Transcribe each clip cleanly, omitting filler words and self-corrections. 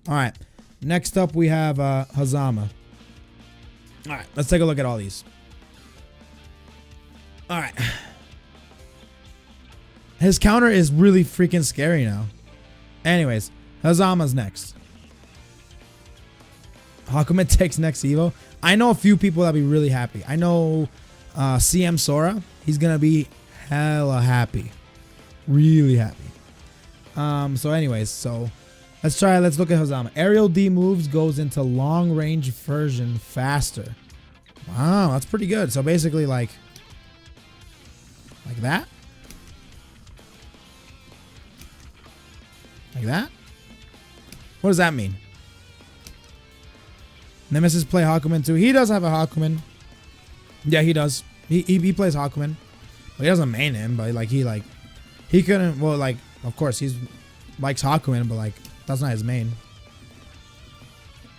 All right. Next up, we have Hazama. All right. Let's take a look at all these. All right. His counter is really freaking scary now. Anyways, Hazama's next. Hakumen takes next Evo. I know a few people that'll be really happy. I know CM Sora. He's going to be hella happy. Really happy. So anyways, so let's look at Hazama. Aerial D moves goes into long range version faster. Wow, that's pretty good. So basically like that. Like that? What does that mean? Nemesis play Hakumen too. He does have a Hakumen. Yeah, he does. He plays Hakumen. Well, he doesn't main him, but he couldn't. Well, like of course he's likes Hakumen, but like that's not his main.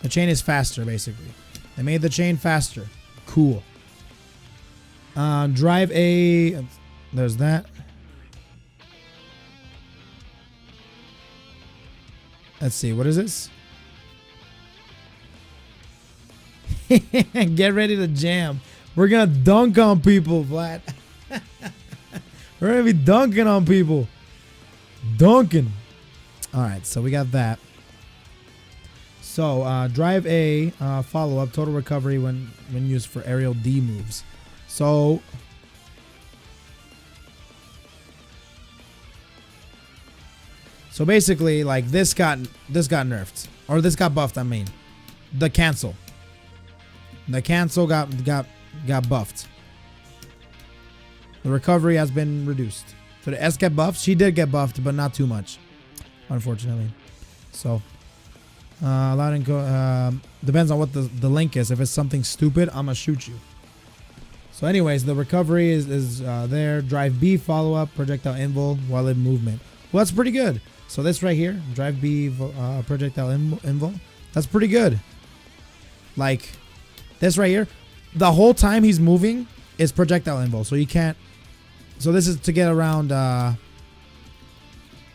The chain is faster, basically. They made the chain faster. Cool. Drive A. There's that. Let's see. What is this? Get ready to jam. We're gonna dunk on people, Vlad. We're gonna be dunking on people. Dunking. Alright, so we got that. So drive A, follow up, total recovery when used for aerial D moves. So basically like this got nerfed. Or this got buffed, I mean. The cancel. The cancel got buffed. The recovery has been reduced. So the S get buffed. She did get buffed, but not too much, unfortunately. So depends on what the link is. If it's something stupid, I'm gonna shoot you. So anyways, the recovery is there. Drive B follow up, projectile invul while in movement. Well, that's pretty good. So this right here, drive B projectile invul. That's pretty good. Like this right here, the whole time he's moving is projectile invul. So you can't. So this is to get around.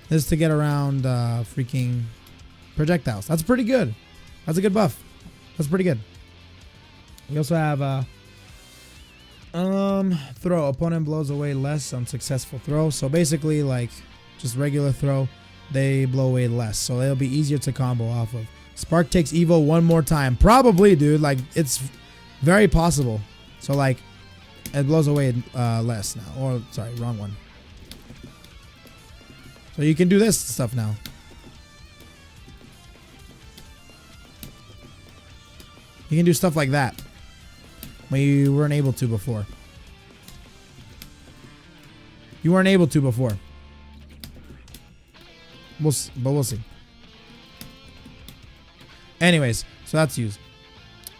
Freaking projectiles. That's pretty good. That's a good buff. That's pretty good. We also have throw. Opponent blows away less on successful throw. So basically like just regular throw, they blow away less. So it'll be easier to combo off of. Spark takes Evo one more time. Probably, dude. Like it's very possible. So like it blows away less now. Or sorry, wrong one. So you can do this stuff now. You can do stuff like that when you weren't able to before. You weren't able to before. But we'll see. Anyways, so that's used.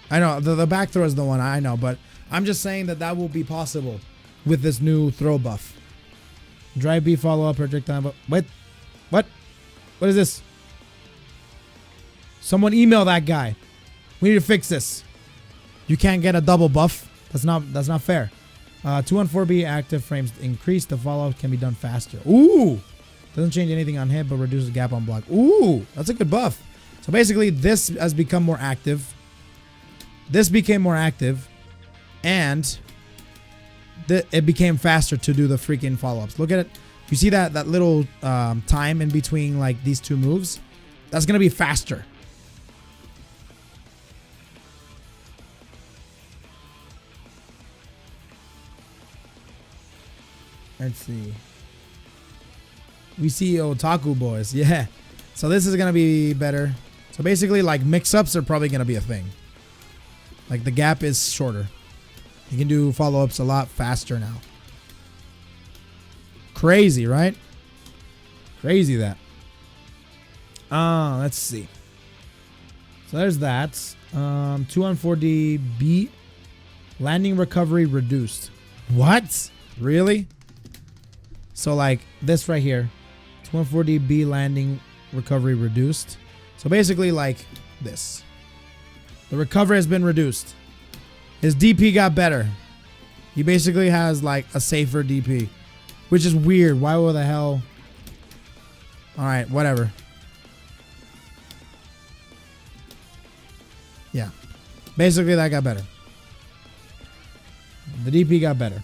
I know the back throw is the one I know, but I'm just saying that will be possible with this new throw buff. Drive B follow up projectile. Wait, what is this? Someone email that guy. We need to fix this. You can't get a double buff. That's not fair. 214B active frames increase. The follow up can be done faster. Ooh, doesn't change anything on hit, but reduces gap on block. Ooh, that's a good buff. So basically, this has become more active. This became more active, and it became faster to do the freaking follow-ups. Look at it. You see that little time in between like these two moves? That's gonna be faster. Let's see. We see otaku boys. Yeah. So this is gonna be better. So basically, like mix-ups are probably gonna be a thing. Like the gap is shorter. You can do follow-ups a lot faster now. Crazy, right? Crazy that. Let's see. So there's that. 214D B. Landing recovery reduced. What? Really? So like this right here. 214D B landing recovery reduced. So basically like this. The recovery has been reduced. His DP got better. He basically has like a safer DP, which is weird. Why would the hell? All right, whatever. Yeah. Basically, that got better. The DP got better.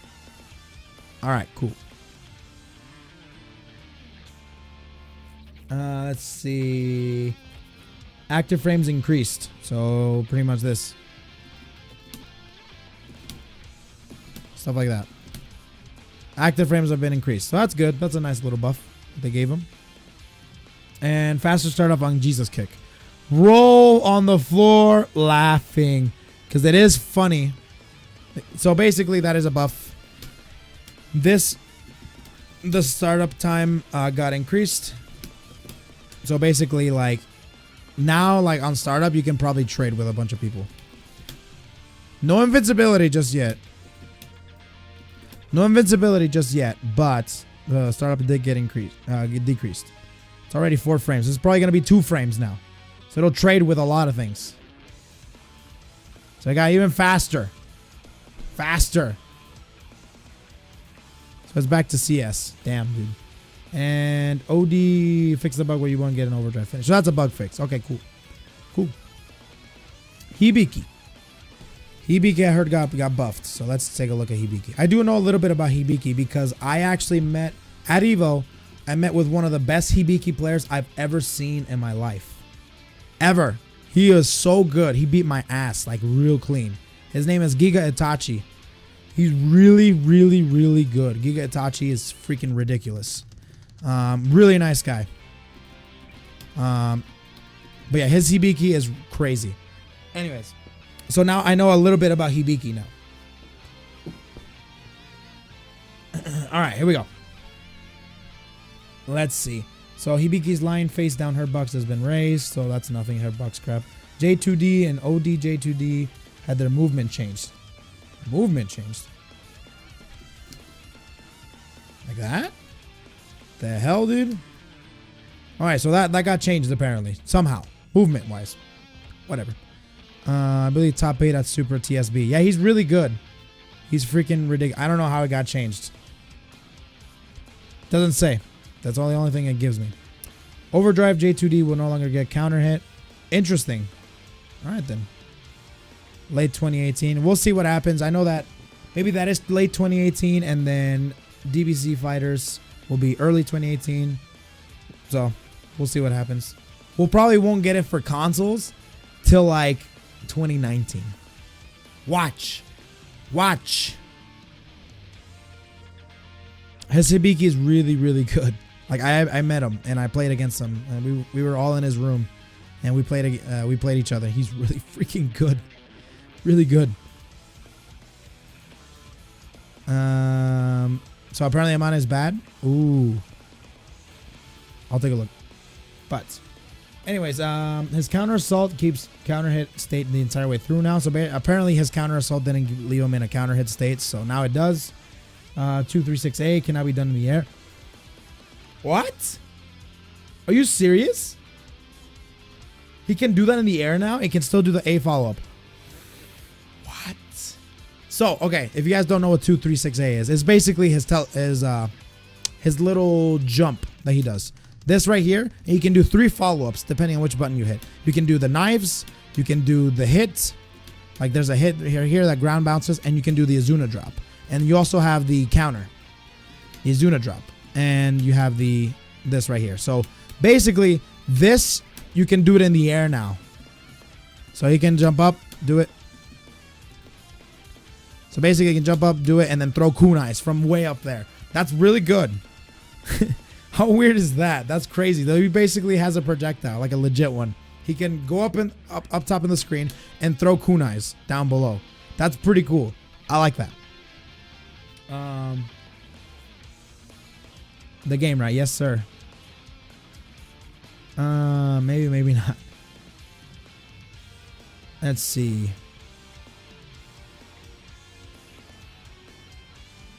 All right, cool. Let's see. Active frames increased. So pretty much this. Stuff like that. Active frames have been increased. So that's good. That's a nice little buff that they gave him. And faster startup on Jesus Kick. Roll on the floor laughing. Because it is funny. So basically that is a buff. The startup time got increased. So basically like now like on startup you can probably trade with a bunch of people. No invincibility just yet. No invincibility just yet, but the startup did get decreased. It's already 4 frames. It's probably going to be 2 frames now. So it'll trade with a lot of things. So I got even faster. Faster. So it's back to CS. Damn, dude. And OD fix the bug where you won't get an overdrive finish. So that's a bug fix. Okay, cool. Cool. Hibiki. Hibiki I heard got buffed. So let's take a look at Hibiki. I do know a little bit about Hibiki because I actually met at Evo. I met with one of the best Hibiki players I've ever seen in my life. Ever. He is so good. He beat my ass like real clean. His name is Giga Itachi. He's really, really, really good. Giga Itachi is freaking ridiculous. Really nice guy. But yeah, his Hibiki is crazy. Anyways, so now I know a little bit about Hibiki now. All right, here we go. Let's see. So Hibiki's line face down hurtbox has been raised, so that's nothing hurtbox crap. J2D and OD J2D had their movement changed. Movement changed. Like that? The hell, dude? Alright, so that got changed apparently. Somehow. Movement wise. Whatever. I believe top 8 at Super TSB. Yeah, he's really good. He's freaking ridiculous. I don't know how it got changed. Doesn't say. That's the only thing it gives me. Overdrive J2D will no longer get counter hit. Interesting. Alright then. Late 2018. We'll see what happens. I know that maybe that is late 2018 and then DBZ fighters will be early 2018. So we'll see what happens. We'll probably won't get it for consoles till like 2019. Watch. Watch. His Hibiki is really, really good. Like I met him and I played against him and we were all in his room and we played each other. He's really freaking good. Really good. So apparently Amana is bad. Ooh. I'll take a look. But anyways, his counter assault keeps counter hit state the entire way through now. So apparently his counter assault didn't leave him in a counter hit state. So now it does. 236A cannot be done in the air. What? Are you serious? He can do that in the air now? It can still do the A follow-up. What? So, okay, if you guys don't know what 236A is, it's basically his little jump that he does. This right here, and you can do 3 follow-ups depending on which button you hit. You can do the knives, you can do the hit, like there's a hit here that ground bounces, and you can do the Izuna drop. And you also have the counter, the Izuna drop, and you have this right here. So basically, this you can do it in the air now. So he can jump up, do it. So basically, you can jump up, do it, and then throw kunais from way up there. That's really good. How weird is that? That's crazy. Though he basically has a projectile, like a legit one. He can go up top in the screen and throw kunais down below. That's pretty cool. I like that. The game, right? Yes, sir. Maybe, maybe not. Let's see.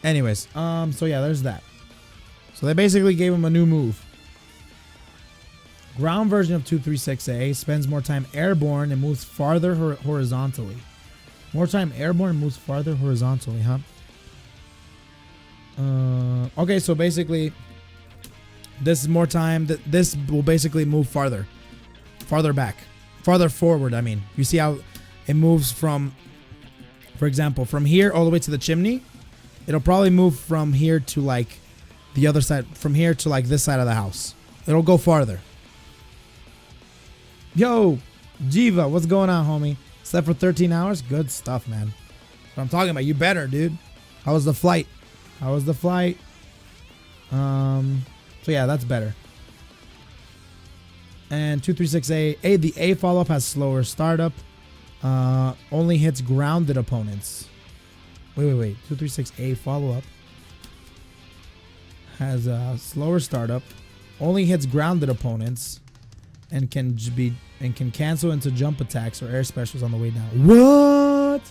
Anyways, so yeah, there's that. So they basically gave him a new move. Ground version of 236A spends more time airborne and moves farther horizontally. More time airborne and moves farther horizontally, huh? Okay, so basically, this is more time. This will basically move farther back, farther forward. I mean, you see how it moves from, for example, from here all the way to the chimney. It'll probably move from here to like the other side, from here to like this side of the house. It'll go farther. Yo, Jiva, what's going on, homie? Slept for 13 hours? Good stuff, man. That's what I'm talking about. You better, dude. How was the flight? How was the flight? So yeah, that's better. And 236A, the A follow-up has slower startup. Only hits grounded opponents. Wait. 236A follow-up has a slower startup. Only hits grounded opponents, and can cancel into jump attacks or air specials on the way down. What?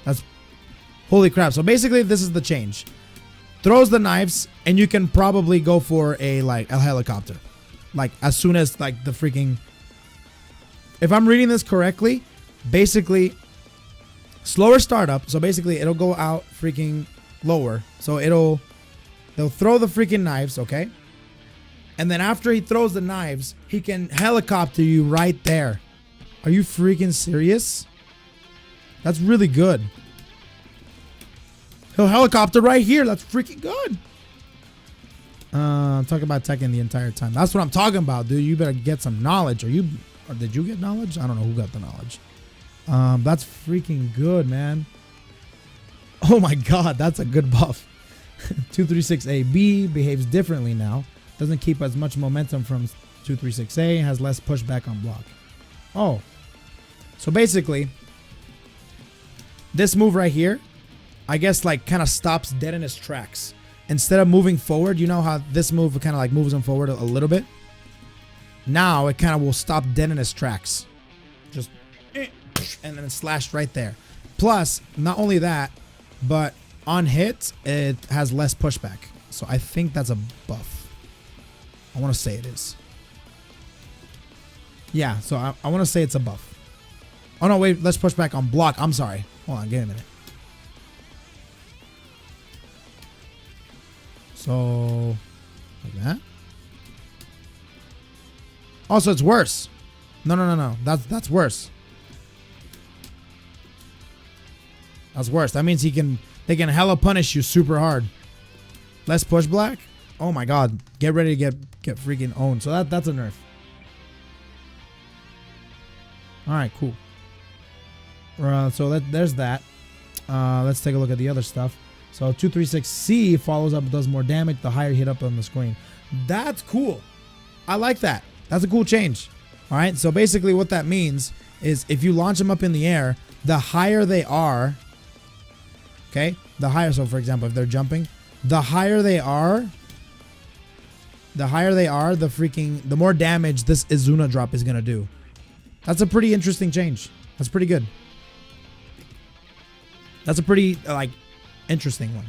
That's holy crap. So basically, this is the change. Throws the knives, and you can probably go for a helicopter, like as soon as like the freaking. If I'm reading this correctly, basically slower startup. So basically, it'll go out freaking lower. So they'll throw the freaking knives, okay? And then after he throws the knives, he can helicopter you right there. Are you freaking serious? That's really good. He'll helicopter right here. That's freaking good. I'm talking about Tekken the entire time. That's what I'm talking about, dude. You better get some knowledge. Or did you get knowledge? I don't know who got the knowledge. That's freaking good, man. Oh my god, that's a good buff. 236AB behaves differently now. Doesn't keep as much momentum from 236A. Has less pushback on block. Oh. So basically, this move right here, I guess like kind of stops dead in his tracks. Instead of moving forward, you know how this move kind of like moves him forward a little bit? Now it kind of will stop dead in his tracks. Just, and then slash right there. Plus, not only that, but on hit, it has less pushback. So I think that's a buff. I want to say it is. Yeah, so I want to say it's a buff. Oh no, wait, less pushback on block. I'm sorry. Hold on, give me a minute. So, like that. Also, it's worse. No. That's worse. That's worse. That means they can hella punish you super hard. Less push black. Oh my god. Get ready to get freaking owned. So that's a nerf. All right, cool. So there's that. Let's take a look at the other stuff. So 236C follows up and does more damage the higher you hit up on the screen. That's cool. I like that. That's a cool change. All right. So basically what that means is if you launch them up in the air, the higher they are, okay, the higher. So for example, if they're jumping, the higher they are, the more damage this Izuna drop is going to do. That's a pretty interesting change. That's pretty good. That's a pretty interesting one.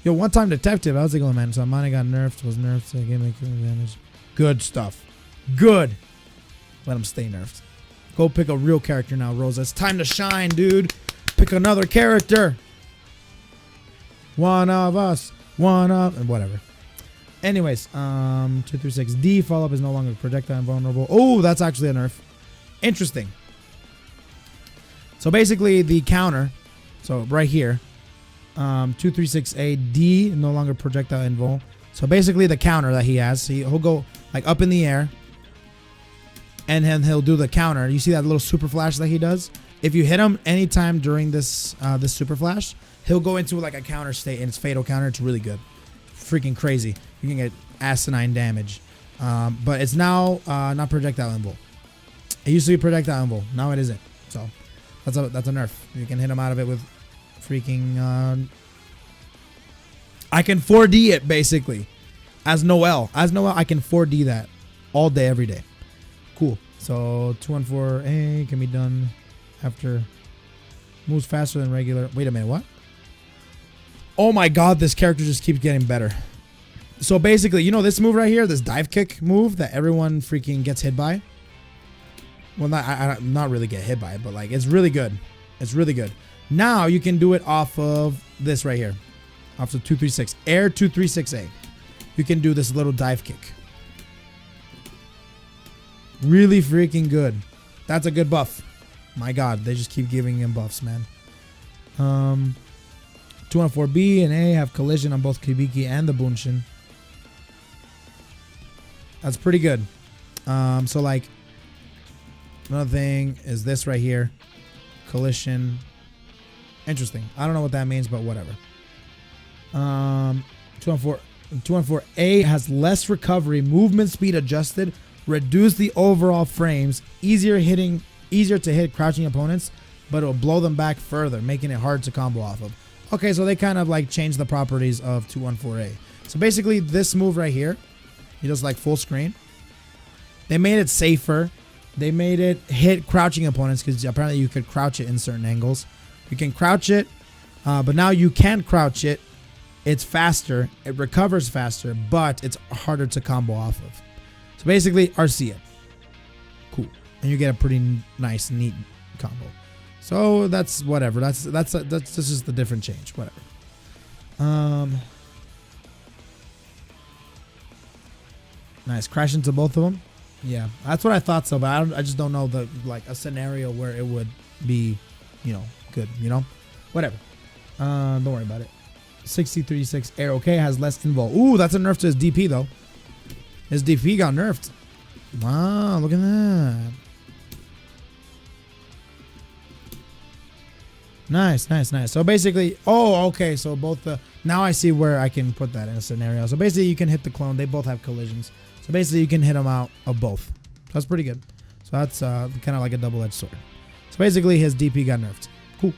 Yo, one time detective. How's it going, man? So Amani got nerfed. Was nerfed. So gave me damage. Good stuff. Good. Let him stay nerfed. Go pick a real character now, Rosa. It's time to shine, dude. Pick another character. One of us. And whatever. Anyways, 236D follow-up is no longer projectile invulnerable. Oh, that's actually a nerf. Interesting. So basically the counter. So right here. 236AD no longer projectile invul. So basically the counter that he has, he'll go like up in the air, and then he'll do the counter. You see that little super flash that he does? If you hit him anytime during this this super flash, he'll go into like a counter state, and it's fatal counter. It's really good, freaking crazy. You can get asinine damage, but it's now not projectile invul. It used to be projectile invul. Now it isn't. So that's a nerf. You can hit him out of it with freaking I can 4D it basically as Noel. I can 4D that all day every day. Cool. So 214A can be done after moves faster than regular. Wait a minute, what? Oh my god, this character just keeps getting better. So basically, you know this move right here, this dive kick move that everyone freaking gets hit by? Well, not really get hit by it, but like it's really good. It's really good. Now you can do it off of this right here. Off of 236. Air 236A. You can do this little dive kick. Really freaking good. That's a good buff. My God, they just keep giving him buffs, man. 214B and A have collision on both Hibiki and the Bunshin. That's pretty good. So like, another thing is this right here. Collision. Interesting. I don't know what that means, but whatever. 214A has less recovery, movement speed adjusted, reduce the overall frames, easier to hit crouching opponents, but it will blow them back further, making it hard to combo off of. Okay, so they kind of like changed the properties of 214A. So basically this move right here, he does like full screen. They made it safer. They made it hit crouching opponents because apparently you could crouch it in certain angles. You can crouch it, but now you can't crouch it. It's faster. It recovers faster, but it's harder to combo off of. So basically, RC it. Cool. And you get a pretty nice, neat combo. So that's whatever. That's just the different change. Whatever. Nice. Crash into both of them. Yeah, that's what I thought so, but I just don't know a scenario where it would be, good, whatever. Don't worry about it. 63-6 air okay has less invul. Ooh, that's a nerf to his DP though. His DP got nerfed. Wow, look at that. Nice. So basically, okay, so both now I see where I can put that in a scenario. So basically you can hit the clone. They both have collisions. So basically you can hit them out of both. That's pretty good. So that's kind of like a double-edged sword. So basically his DP got nerfed. Cool.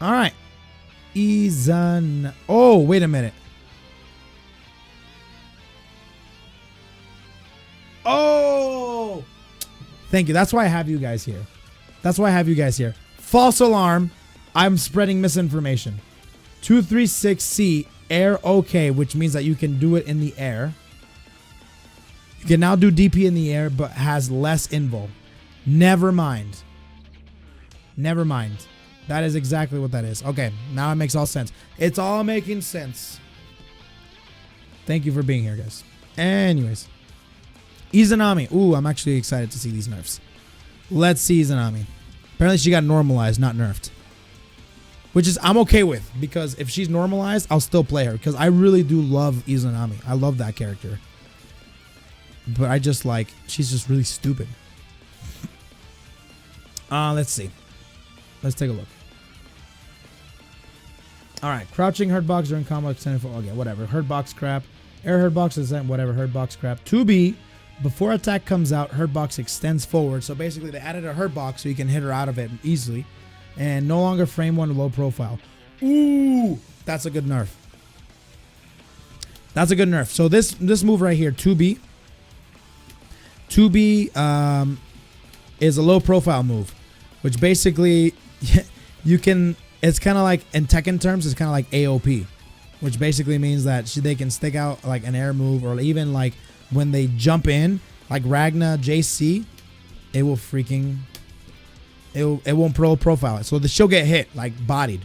All right. Oh, wait a minute. Oh, thank you. That's why I have you guys here. False alarm. I'm spreading misinformation. 236C air okay, which means that you can do it in the air. You can now do DP in the air, but has less invul. Never mind. That is exactly what that is. Okay, now it makes all sense. It's all making sense. Thank you for being here, guys. Anyways. Izanami. Ooh, I'm actually excited to see these nerfs. Let's see Izanami. Apparently she got normalized, not nerfed. Which is I'm okay with, because if she's normalized, I'll still play her. Because I really do love Izanami. I love that character. But I just like, she's just really stupid. Let's see. Let's take a look. Alright, crouching hurt box during combo extended for, okay, whatever. Hurt box crap. Air hurt box is whatever, hurt box crap. 2B, before attack comes out, hurt box extends forward. So basically they added a hurt box so you can hit her out of it easily. And no longer frame one low profile. Ooh, that's a good nerf. So this move right here, 2B. 2B is a low profile move, which basically you can, it's kind of like in Tekken terms, it's kind of like AOP, which basically means that they can stick out like an air move, or even like when they jump in, like Ragna JC, it will freaking, it won't profile it. So she'll get hit, like bodied.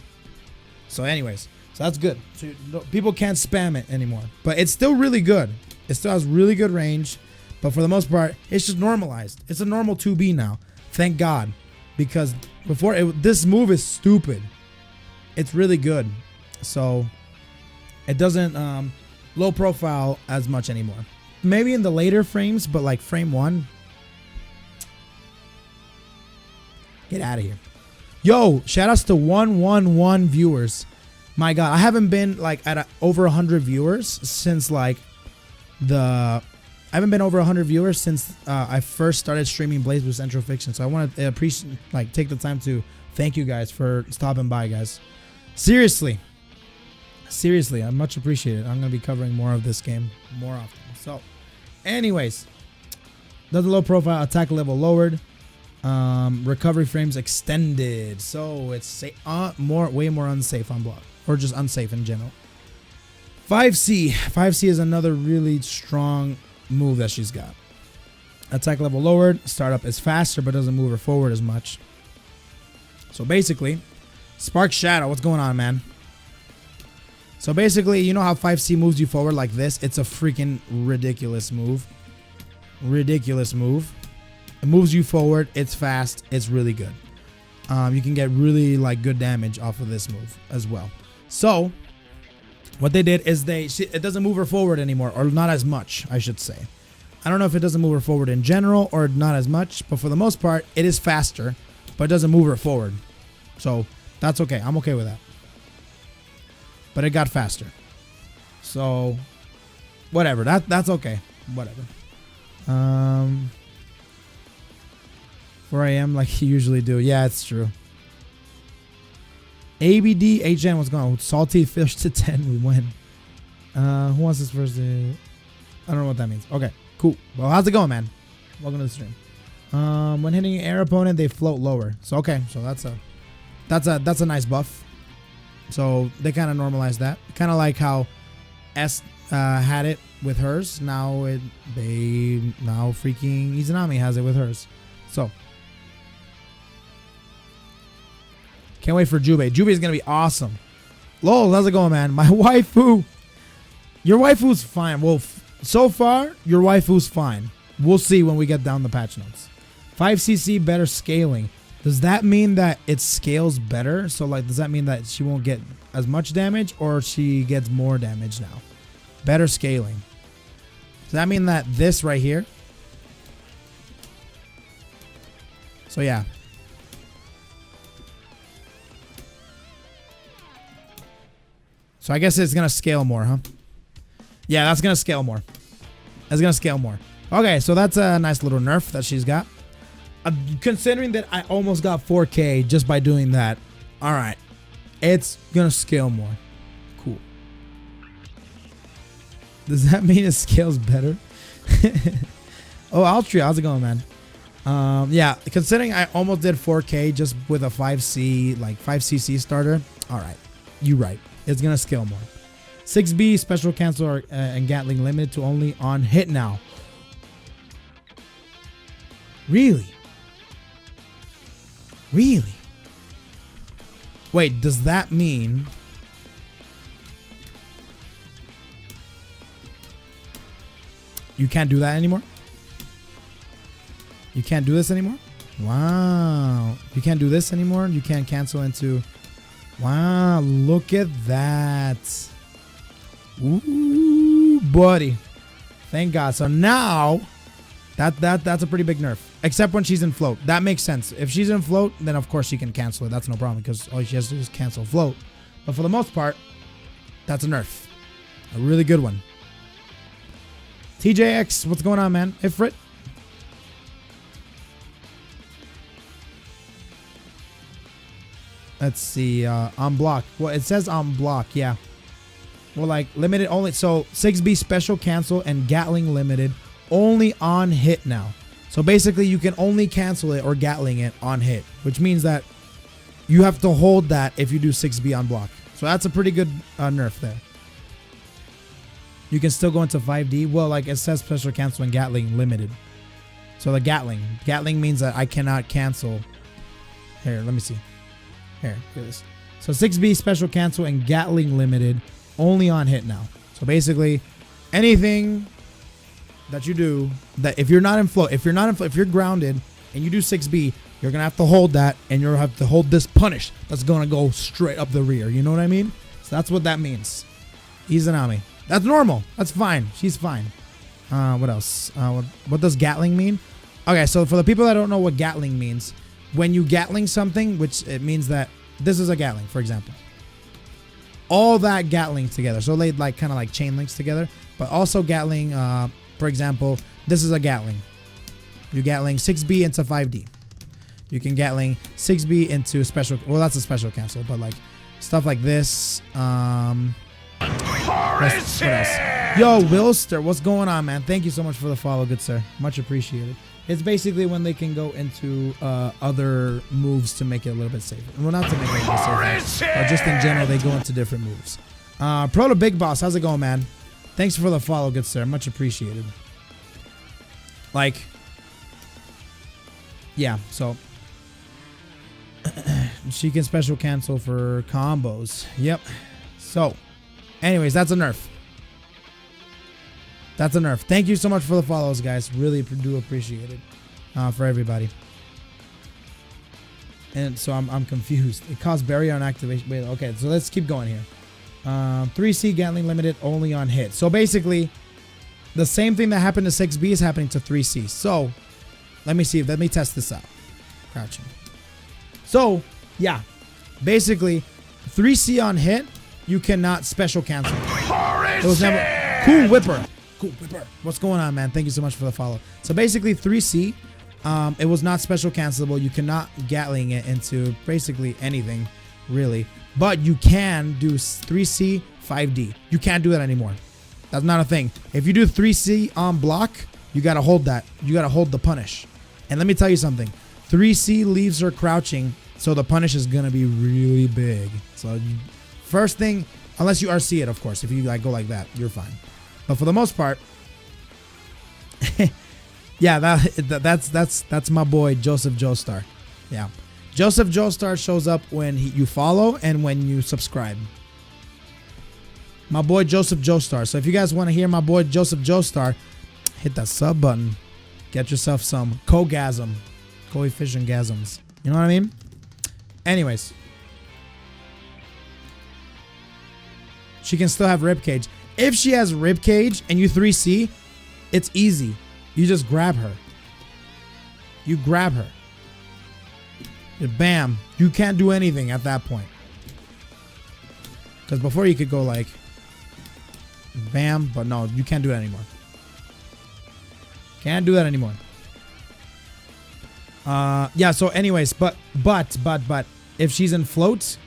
So anyways, so that's good. So people can't spam it anymore, but it's still really good. It still has really good range, but for the most part, it's just normalized. It's a normal 2B now. Thank God. Because before, this move is stupid. It's really good. So it doesn't low profile as much anymore. Maybe in the later frames, but like frame 1. Get out of here. Yo, shout outs to 111 viewers. My God, I haven't been like at over 100 viewers since like I haven't been over 100 viewers since I first started streaming Blazblue Central Fiction. So I want to appreciate, like, take the time to thank you guys for stopping by, guys. Seriously, I much appreciate it. I'm going to be covering more of this game more often. So, anyways, does low profile, attack level lowered, recovery frames extended. So it's way more unsafe on block, or just unsafe in general. 5C is another really strong move that she's got. Attack level lowered, startup is faster but doesn't move her forward as much. So basically, Spark Shadow, what's going on, man? So basically, you know how 5C moves you forward like this? It's a freaking ridiculous move. ridiculous move. It moves you forward. It's fast. It's really good. You can get really like good damage off of this move as well. So what they did is it doesn't move her forward anymore, or not as much, I should say. I don't know if it doesn't move her forward in general or not as much, but for the most part, it is faster, but it doesn't move her forward. So that's okay. I'm okay with that. But it got faster. So whatever. That's okay. Whatever. 4 a.m. like you usually do. Yeah, it's true. ABD HN, what's going on? Salty fish to 10. We win. Who wants this first? I don't know what that means. Okay, cool. Well, how's it going, man? Welcome to the stream. When hitting an air opponent, they float lower. So okay, so that's a nice buff. So they kind of normalized that. Kind of like how S had it with hers. Now freaking Izanami has it with hers. So can't wait for Jube. Jube is gonna be awesome. Lol, how's it going, man? My waifu. Your waifu's fine. Well, so far your waifu's fine. We'll see when we get down the patch notes. 5cc better scaling. Does that mean that it scales better? So like, does that mean that she won't get as much damage, or she gets more damage now? Better scaling. Does that mean that this right here? So yeah. So I guess it's gonna scale more, huh? Yeah, that's gonna scale more. That's gonna scale more. Okay, so that's a nice little nerf that she's got. Considering that I almost got 4K just by doing that. All right, it's gonna scale more. Cool. Does that mean it scales better? Oh, Altria, how's it going, man? Yeah, considering I almost did 4K just with a 5C, like 5cc starter. All right, you right. It's gonna scale more. 6B special cancel and Gatling limited to only on hit now. Really? Really? Wait, does that mean you can't do that anymore? You can't do this anymore? Wow. You can't do this anymore? You can't cancel into... Wow, look at that. Ooh, buddy. Thank God. So now... That's a pretty big nerf. Except when she's in float. That makes sense. If she's in float, then of course she can cancel it. That's no problem because all she has to do is cancel float. But for the most part, that's a nerf. A really good one. TJX, what's going on, man? Ifrit? Let's see. On block. Well, it says on block. Yeah. Well, like limited only. So 6B special cancel and Gatling limited only on hit now. So basically you can only cancel it or Gatling it on hit, which means that you have to hold that if you do 6B on block. So that's a pretty good nerf there. You can still go into 5D. Well, like it says special cancel and Gatling limited. So the Gatling means that I cannot cancel. Here, let me see. Here, look at this. So 6B special cancel and Gatling limited only on hit now. So basically anything that you do that if you're not in float, if you're grounded and you do 6B, you're gonna have to hold that and you're gonna have to hold this punish that's gonna go straight up the rear. You know what I mean? So that's what that means. Izanami. That's normal. That's fine. She's fine. What else? What does Gatling mean? Okay, so for the people that don't know what Gatling means, when you Gatling something, which it means that this is a Gatling, for example. All that Gatling together. So they like kind of like chain links together, but also Gatling. For example, this is a Gatling. You Gatling 6B into 5D. You can Gatling 6B into special. Well, that's a special cancel, but like stuff like this. What else? Yo, Wilster, what's going on, man? Thank you so much for the follow, good sir. Much appreciated. It's basically when they can go into other moves to make it a little bit safer. Well, not to make it a little bit safer, but just in general, they go into different moves. Proto Big Boss, how's it going, man? Thanks for the follow, good sir. Much appreciated. Like, yeah, so she can special cancel for combos. Yep. So, anyways, that's a nerf. That's a nerf. Thank you so much for the follows, guys. Really do appreciate it for everybody. And so I'm confused. It caused barrier on activation. Wait, okay, so let's keep going here. 3C Gatling limited only on hit. So basically, the same thing that happened to 6B is happening to 3C. So let me see. Let me test this out. Crouching. So yeah, basically 3C on hit, you cannot special cancel. It was never cool whipper. Cool whipper. What's going on, man? Thank you so much for the follow. So basically 3C, it was not special cancelable. You cannot Gatling it into basically anything, really. But you can do 3C 5D. You can't do that anymore. That's not a thing. If you do 3C on block, you gotta hold that. You gotta hold the punish. And let me tell you something. 3C leaves her crouching, so the punish is gonna be really big. So first thing, unless you RC it, of course. If you like go like that, you're fine. But for the most part, yeah, that's my boy Joseph Joestar. Yeah, Joseph Joestar shows up when you follow and when you subscribe. My boy Joseph Joestar. So if you guys want to hear my boy Joseph Joestar, hit that sub button. Get yourself some coefficient gasms. You know what I mean? Anyways, she can still have ribcage. If she has ribcage and you 3C, it's easy. You just grab her. You grab her. Bam. You can't do anything at that point. Because before you could go like bam, but no, you can't do that anymore. Can't do that anymore. Yeah, so anyways, but if she's in float,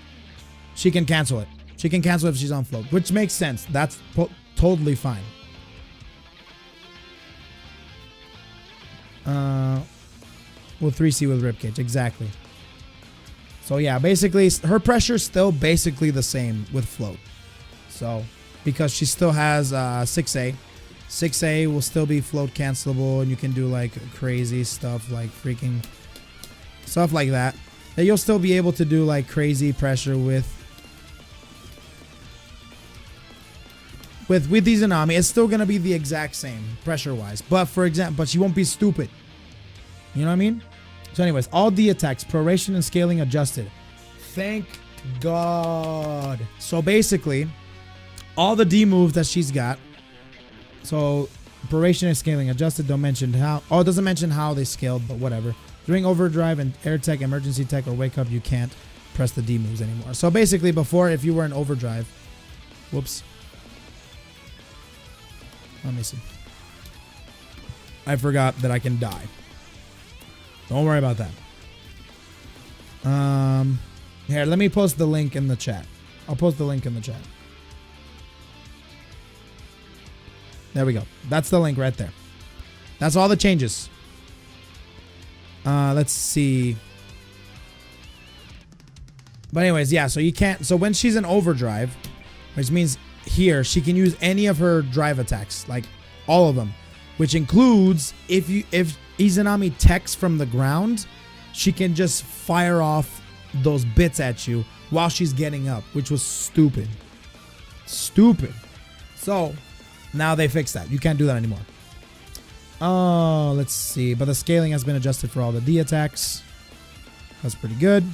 she can cancel it. She can cancel if she's on float, which makes sense. That's totally fine. Well, 3C with ribcage, exactly. So yeah, basically her pressure's still basically the same with float. So because she still has 6A. 6A will still be float cancelable, and you can do like crazy stuff like freaking stuff like that. That you'll still be able to do like crazy pressure with Izanami. It's still gonna be the exact same pressure wise, but for example, but she won't be stupid. You know what I mean? So anyways, all D attacks, proration and scaling adjusted. Thank God. So basically, all the D moves that she's got. So proration and scaling adjusted. Don't mention how. Oh, it doesn't mention how they scaled, but whatever. During overdrive and air tech, emergency tech, or wake up, you can't press the D moves anymore. So basically, before, if you were in overdrive, whoops. Let me see. I forgot that I can die. Don't worry about that. Here, let me post the link in the chat. I'll post the link in the chat. There we go. That's the link right there. That's all the changes. Let's see. But anyways, yeah, so you can't. So when she's in overdrive, which means here, she can use any of her drive attacks, like all of them, which includes if Izanami techs from the ground, she can just fire off those bits at you while she's getting up, which was stupid. Stupid. So now they fixed that. You can't do that anymore. Oh, let's see. But the scaling has been adjusted for all the D attacks. That's pretty good.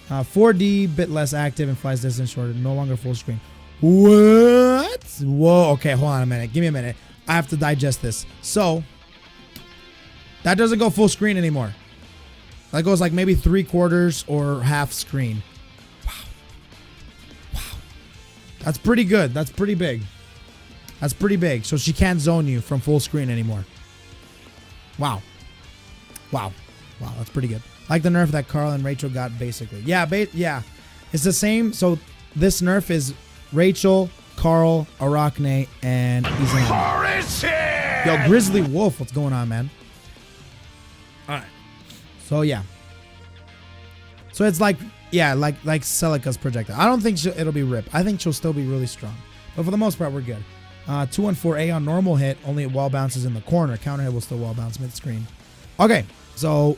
4D, bit less active and flies distance shorter. No longer full screen. What? Whoa. Okay, hold on a minute. Give me a minute. I have to digest this. So that doesn't go full screen anymore. That goes like maybe 3/4 or half screen. Wow. Wow. That's pretty good. That's pretty big. That's pretty big. So she can't zone you from full screen anymore. Wow. Wow. Wow. That's pretty good. Like the nerf that Carl and Rachel got basically. Yeah. Yeah. It's the same. So this nerf is Rachel, Carl, Arachne, and Izanami. Yo, Grizzly Wolf. What's going on, man? Alright. So yeah. So it's like, yeah, like Celica's projectile. I don't think it'll be RIP. I think she'll still be really strong. But for the most part, we're good. 214A on normal hit, only it wall bounces in the corner. Counter hit will still wall bounce mid-screen. Okay, so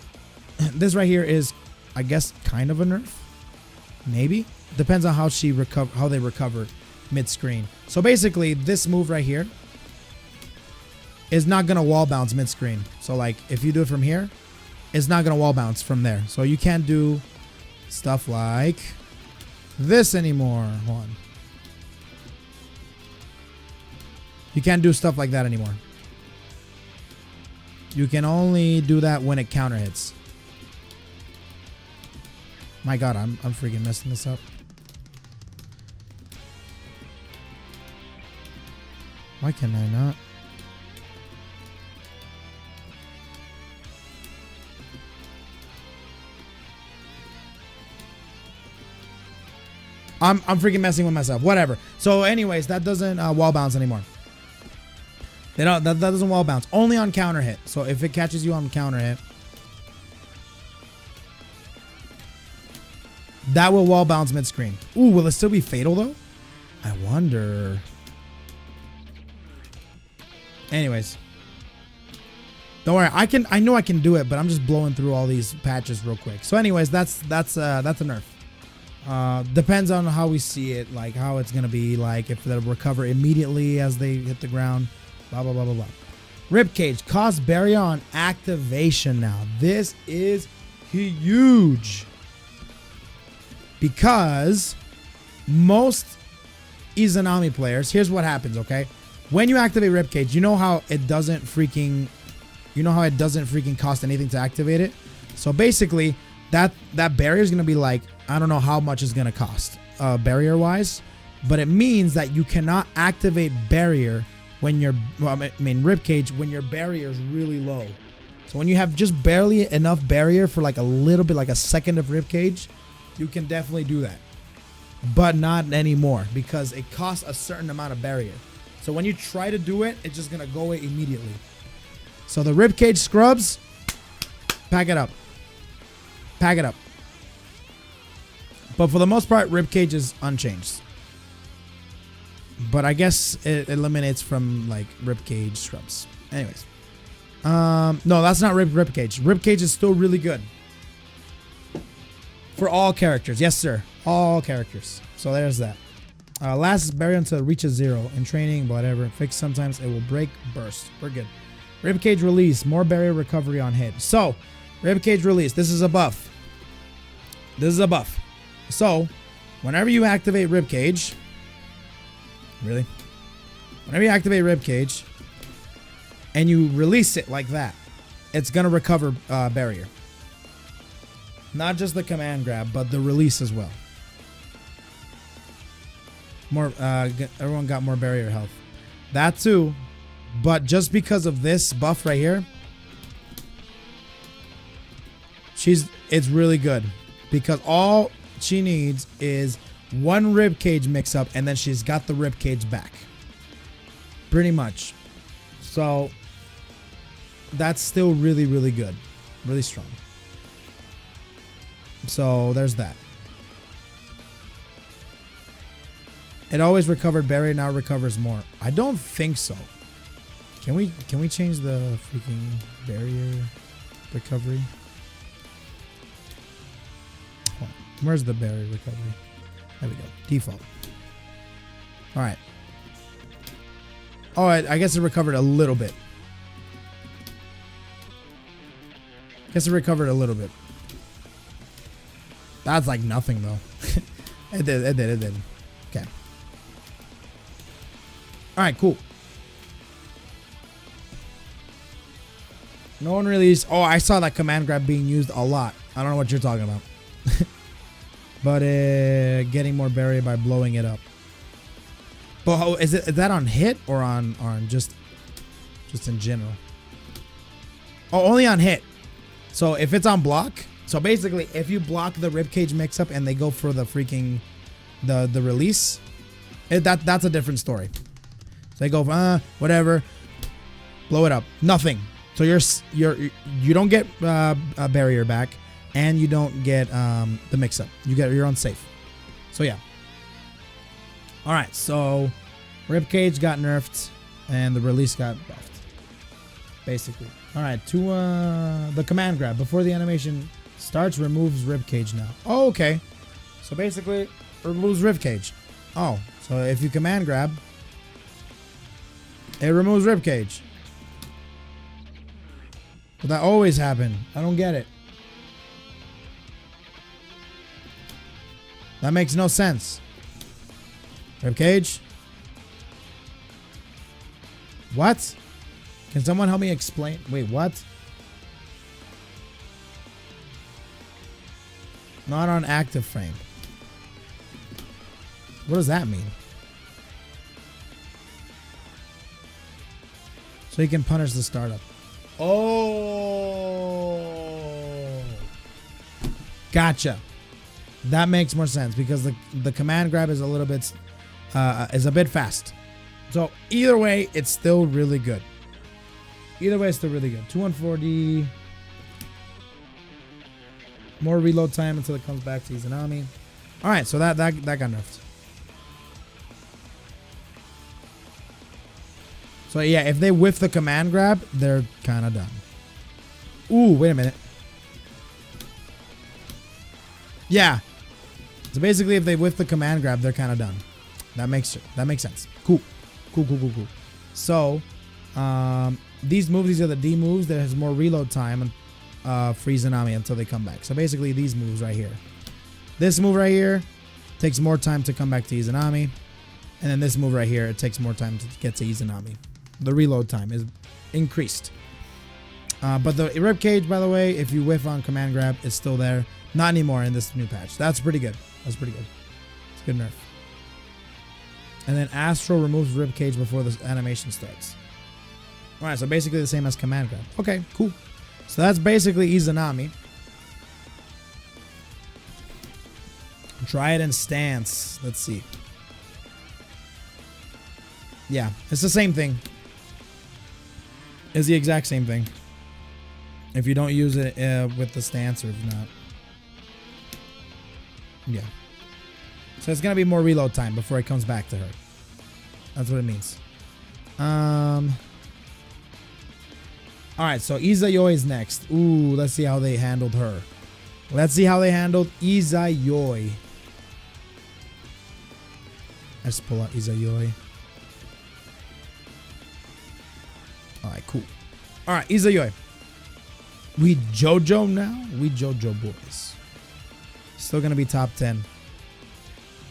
this right here is, I guess, kind of a nerf. Maybe. Depends on how they recover mid-screen. So basically, this move right here, is not gonna wall bounce mid-screen. So like if you do it from here, it's not gonna wall bounce from there. So you can't do stuff like this anymore. Hold on. You can't do stuff like that anymore. You can only do that when it counter hits. My God, I'm freaking messing this up. Why can I not? I'm freaking messing with myself. Whatever. So anyways, that doesn't wall bounce anymore. They don't, that doesn't wall bounce. Only on counter hit. So if it catches you on counter hit, that will wall bounce mid-screen. Ooh, will it still be fatal though? I wonder. Anyways. Don't worry, I know I can do it, but I'm just blowing through all these patches real quick. So anyways, that's a nerf. Depends on how we see it, like how it's gonna be, like if they'll recover immediately as they hit the ground, blah blah blah blah blah. Ribcage cost barrier on activation now. This is huge because most Izanami players, here's what happens, okay? When you activate Ribcage, you know how it doesn't freaking cost anything to activate it. So basically, that barrier is gonna be like, I don't know how much it's gonna cost barrier wise, but it means that you cannot activate barrier when your Ribcage when your barrier is really low. So when you have just barely enough barrier for like a little bit, like a second of Ribcage, you can definitely do that, but not anymore because it costs a certain amount of barrier. So when you try to do it, it's just gonna go away immediately. So the Ribcage scrubs, pack it up. Pack it up. But for the most part, Ribcage is unchanged. But I guess it eliminates from like Ribcage scrubs. Anyways. No, that's not Ribcage. Ribcage is still really good. For all characters. Yes, sir. All characters. So there's that. Lasts barrier until it reaches 0. In training, whatever. Fixed sometimes it will break, burst. We're good. Ribcage release. More barrier recovery on hit. So, Ribcage release. This is a buff. This is a buff. So, whenever you activate Ribcage, really? Whenever you activate Ribcage and you release it like that, it's going to recover barrier. Not just the command grab, but the release as well. More, everyone got more barrier health. That too, but just because of this buff right here, it's really good because all she needs is one Ribcage mix up and then she's got the Ribcage back. Pretty much. So that's still really, really good. Really strong. So there's that. It always recovered barrier, now recovers more. I don't think so. Can we change the freaking barrier recovery? Where's the barrier recovery? There we go. Default. All right. Oh, I guess it recovered a little bit. Guess it recovered a little bit. That's like nothing though. It did. Okay. All right, cool. No one released. Oh, I saw that command grab being used a lot. I don't know what you're talking about. But getting more barrier by blowing it up. But how, is that on hit or on just in general? Oh, only on hit. So if it's on block, so basically if you block the Ribcage mix up and they go for the freaking the release, that's a different story. So they go whatever, blow it up, nothing. So you don't get a barrier back. And you don't get the mix-up. You're unsafe. So yeah. All right. So Ribcage got nerfed, and the release got buffed. Basically. All right. To the command grab before the animation starts, removes Ribcage now. Oh, okay. So basically, removes Ribcage. Oh, so if you command grab, it removes Ribcage. But that always happen. I don't get it. That makes no sense. Ribcage? What? Can someone help me explain? Wait, what? Not on active frame. What does that mean? So he can punish the startup. Oh. Gotcha. That makes more sense because the command grab is a little bit is a bit fast. So either way, it's still really good. Either way, it's still really good. 214D. More reload time until it comes back to Izanami. All right, so that got nerfed. So yeah, if they whiff the command grab, they're kind of done. Ooh, wait a minute. Yeah. So basically, if they whiff the command grab, they're kind of done. That makes sense. Cool. So, these moves, these are the D moves that has more reload time for Izanami until they come back. So basically, these moves right here. This move right here takes more time to come back to Izanami, and then this move right here, it takes more time to get to Izanami. The reload time is increased. But the ribcage, by the way, if you whiff on command grab, it's still there. Not anymore in this new patch. That's pretty good. It's a good nerf. And then Astro removes ribcage before the animation starts. All right, so basically the same as command grab. Okay, cool. So that's basically Izanami. Trident stance. Let's see. Yeah, it's the same thing. It's the exact same thing. If you don't use it with the stance or if not. Yeah. So it's going to be more reload time before it comes back to her. That's what it means. Alright, so Izayoi is next. Ooh, let's see how they handled her. Let's see how they handled Izayoi. Let's pull out Izayoi. Alright, cool. Alright, Izayoi. We JoJo now? We JoJo boys. Still gonna be top 10.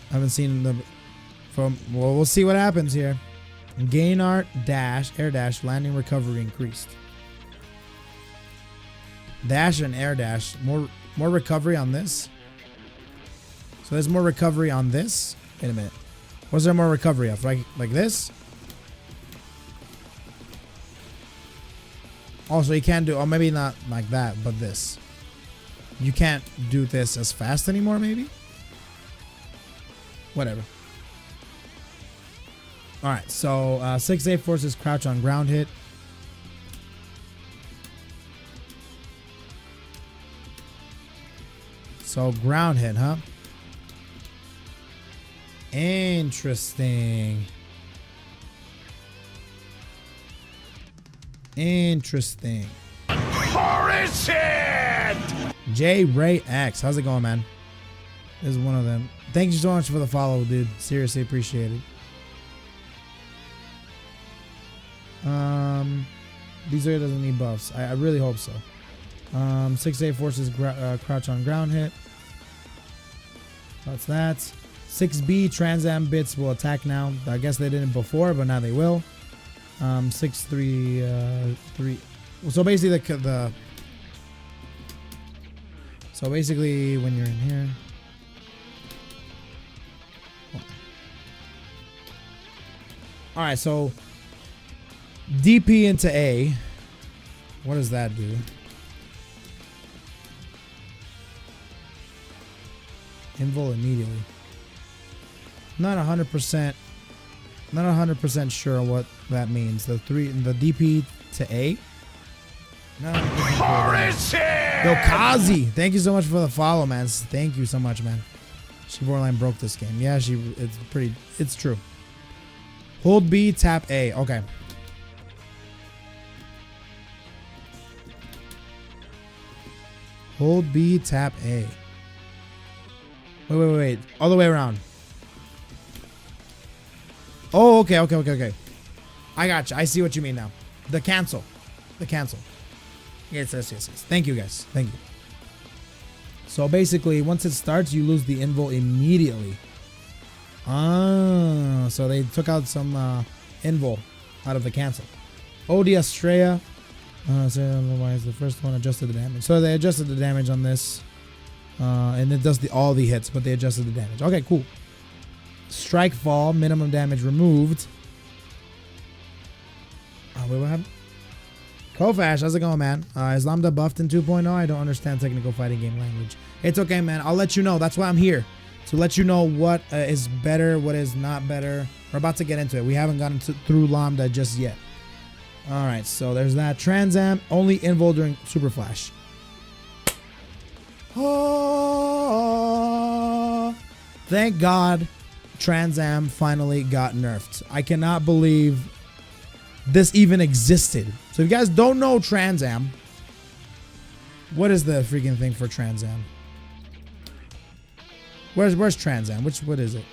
I haven't seen them from. Well, we'll see what happens here. Gain art dash, air dash, landing recovery increased. Dash and air dash. More recovery on this. So there's more recovery on this. Wait a minute. What's there more recovery of? Like this? Also, you can't do. Oh, maybe not like that, but this. You can't do this as fast anymore, maybe? Whatever. Alright, so 6A forces crouch on ground hit. So ground hit, huh? Interesting. Interesting. J Ray X, how's it going, man? This is one of them. Thank you so much for the follow, dude. Seriously appreciate it. Izayoi doesn't need buffs. I really hope so. 6A forces crouch on ground hit. That's that. 6B Transam bits will attack now. I guess they didn't before, but now they will. 6-3 3. So basically so basically when you're in here. All right, so DP into A. What does that do? Invul immediately. Not 100% sure what that means. The DP to A. No, Yo, Kazi, thank you so much for the follow, man. Thank you so much, man. She borderline broke this game. Yeah, it's true. Hold B, tap A. Okay. Hold B, tap A. Wait. All the way around. Oh, okay. I got you. I see what you mean now. The cancel. Yes. Thank you, guys. Thank you. So basically, once it starts, you lose the invul immediately. Ah, so they took out some invul out of the cancel. Odi Estrella. So why is the first one adjusted the damage? So they adjusted the damage on this. And it does all the hits, but they adjusted the damage. Okay, cool. Strike fall, minimum damage removed. Wait, what happened? Kofash, how's it going, man? Is Lambda buffed in 2.0? I don't understand technical fighting game language. It's okay, man. I'll let you know. That's why I'm here. To let you know what is better, what is not better. We're about to get into it. We haven't gotten through Lambda just yet. Alright, so there's that. Transam, only invul during Super Flash. Oh, thank God Transam finally got nerfed. I cannot believe this even existed. So if you guys don't know Transam, what is the freaking thing for Transam? Where's Transam? What is it?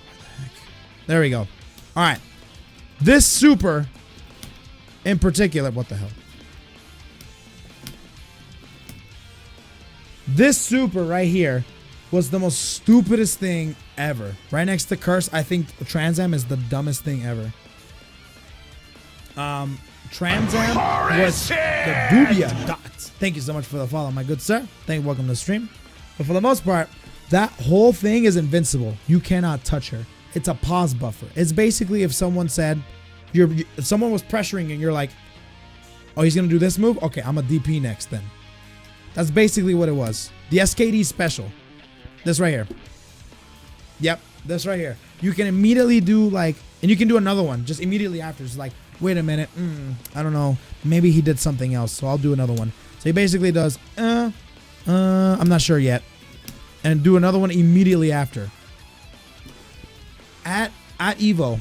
Where the heck? There we go. All right. This super in particular, what the hell? This super right here was the most stupidest thing ever. Right next to Curse, I think Transam is the dumbest thing ever. Transam was the Dubia Dots. Thank you so much for the follow, my good sir. Thank you. Welcome to the stream. But for the most part, that whole thing is invincible. You cannot touch her. It's a pause buffer. It's basically if someone said, if someone was pressuring you and you're like, oh, he's going to do this move? Okay, I'm a DP next then. That's basically what it was. The SKD special. This right here. Yep, this right here. You can immediately do like, and you can do another one just immediately after. It's like, wait a minute. I don't know. Maybe he did something else, so I'll do another one. So he basically does, I'm not sure yet. And do another one immediately after. At Evo,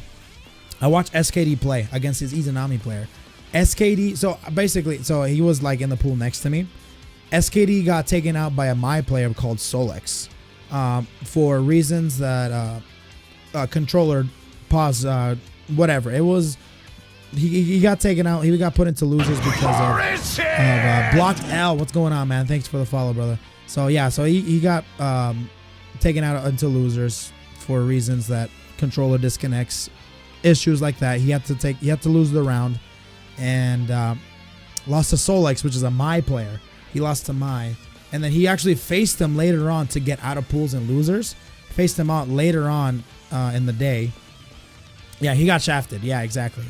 I watched SKD play against his Izanami player. SKD, so basically, so he was like in the pool next to me. SKD got taken out by a my player called Solex for reasons that controller pause, whatever. It was, he got taken out. He got put into losers because of blocked L. What's going on, man? Thanks for the follow, brother. So yeah, so he got taken out into losers for reasons that controller disconnects, issues like that. He had to lose the round, and lost to Solex, which is a my player. He lost to Mai. And then he actually faced him later on to get out of pools and losers. Faced him out later on in the day. Yeah, he got shafted. Yeah, exactly.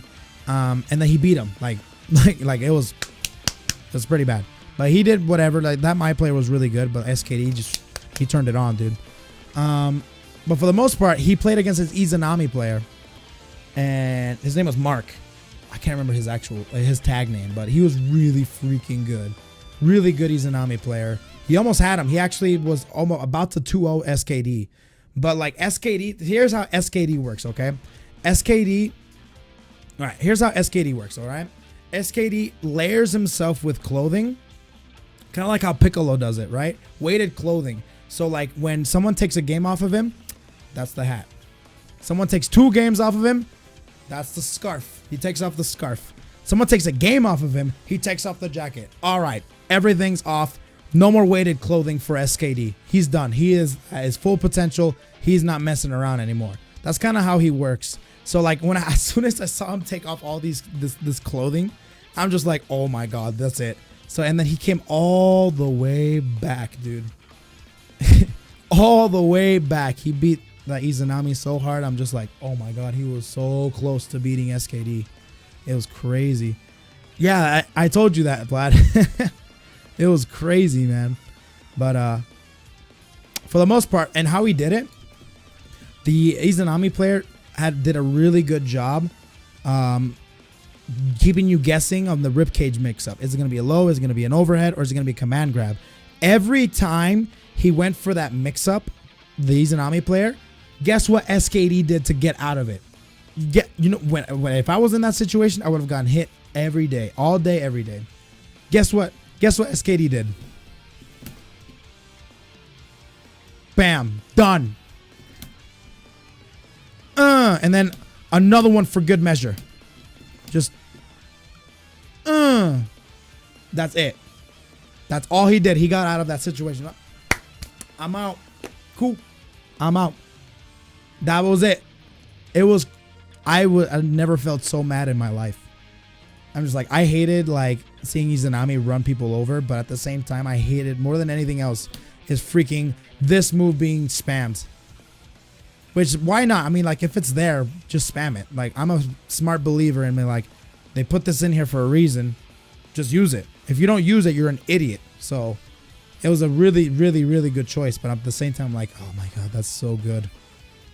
And then he beat him. Like it was pretty bad. But he did whatever. Like that my player was really good, but SKD he turned it on, dude. But for the most part, he played against his Izanami player. And his name was Mark. I can't remember his tag name, but he was really freaking good. Really good Izanami player. He almost had him. He actually was almost about to 2-0 SKD. But like SKD, here's how SKD works, okay? SKD, all right, here's how SKD works, all right? SKD layers himself with clothing, kind of like how Piccolo does it, right? Weighted clothing. So like when someone takes a game off of him, that's the hat. Someone takes 2 games off of him, that's the scarf. He takes off the scarf. Someone takes a game off of him, he takes off the jacket. All right, everything's off. No more weighted clothing for SKD. He's done. He is at his full potential. He's not messing around anymore. That's kind of how he works. So like as soon as I saw him take off all this clothing, I'm just like, oh my God, that's it. So, and then he came all the way back, dude. All the way back. He beat that Izanami so hard. I'm just like, oh my God, he was so close to beating SKD. It was crazy. Yeah, I told you that, Vlad. It was crazy, man. But for the most part, and how he did it, the Izanami player did a really good job keeping you guessing on the ribcage mix-up. Is it going to be a low? Is it going to be an overhead? Or is it going to be a command grab? Every time he went for that mix-up, the Izanami player, guess what SKD did to get out of it? When if I was in that situation, I would have gotten hit every day, all day, every day. Guess what? Guess what SKD did? Bam, done. And then another one for good measure. Just That's it. That's all he did. He got out of that situation. I'm out. Cool. I'm out. That was it. It was, I never felt so mad in my life. I'm just like, I hated like seeing Izanami run people over, but at the same time, I hated more than anything else is freaking this move being spammed. Which, why not? I mean, like, if it's there, just spam it. Like, I'm a smart believer in me, like, they put this in here for a reason. Just use it. If you don't use it, you're an idiot. So, it was a really, really, really good choice. But at the same time, I'm like, oh my god, that's so good.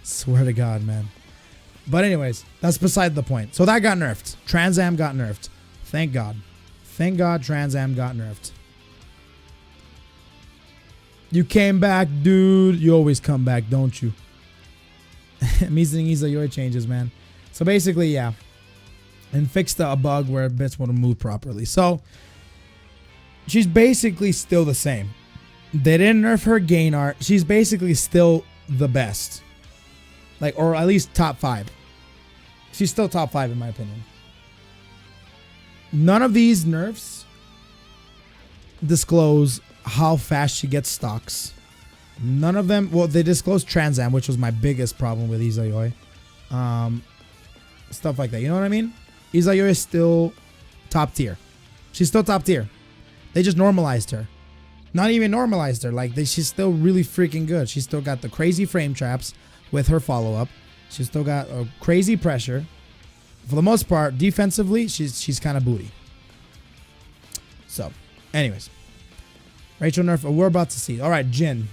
Swear to god, man. But anyways, that's beside the point. So that got nerfed. Trans Am got nerfed. Thank god. Thank god Trans Am got nerfed. You came back, dude. You always come back, don't you? Amazing Izayoi changes, man. So basically, yeah. And fixed a bug where bits wouldn't move properly. So she's basically still the same. They didn't nerf her gain art. She's basically still the best. Like, or at least top 5. She's still top 5 in my opinion. None of these nerfs disclose how fast she gets stocks. None of them, well, they disclose Trans Am, which was my biggest problem with Izayoi. Stuff like that, you know what I mean? Izayoi is still top tier. She's still top tier. They just normalized her. Not even normalized her. Like, she's still really freaking good. She's still got the crazy frame traps with her follow-up. She's still got a crazy pressure. For the most part, defensively, she's kind of booty. So, anyways. Rachel nerf, we're about to see. All right, Jin.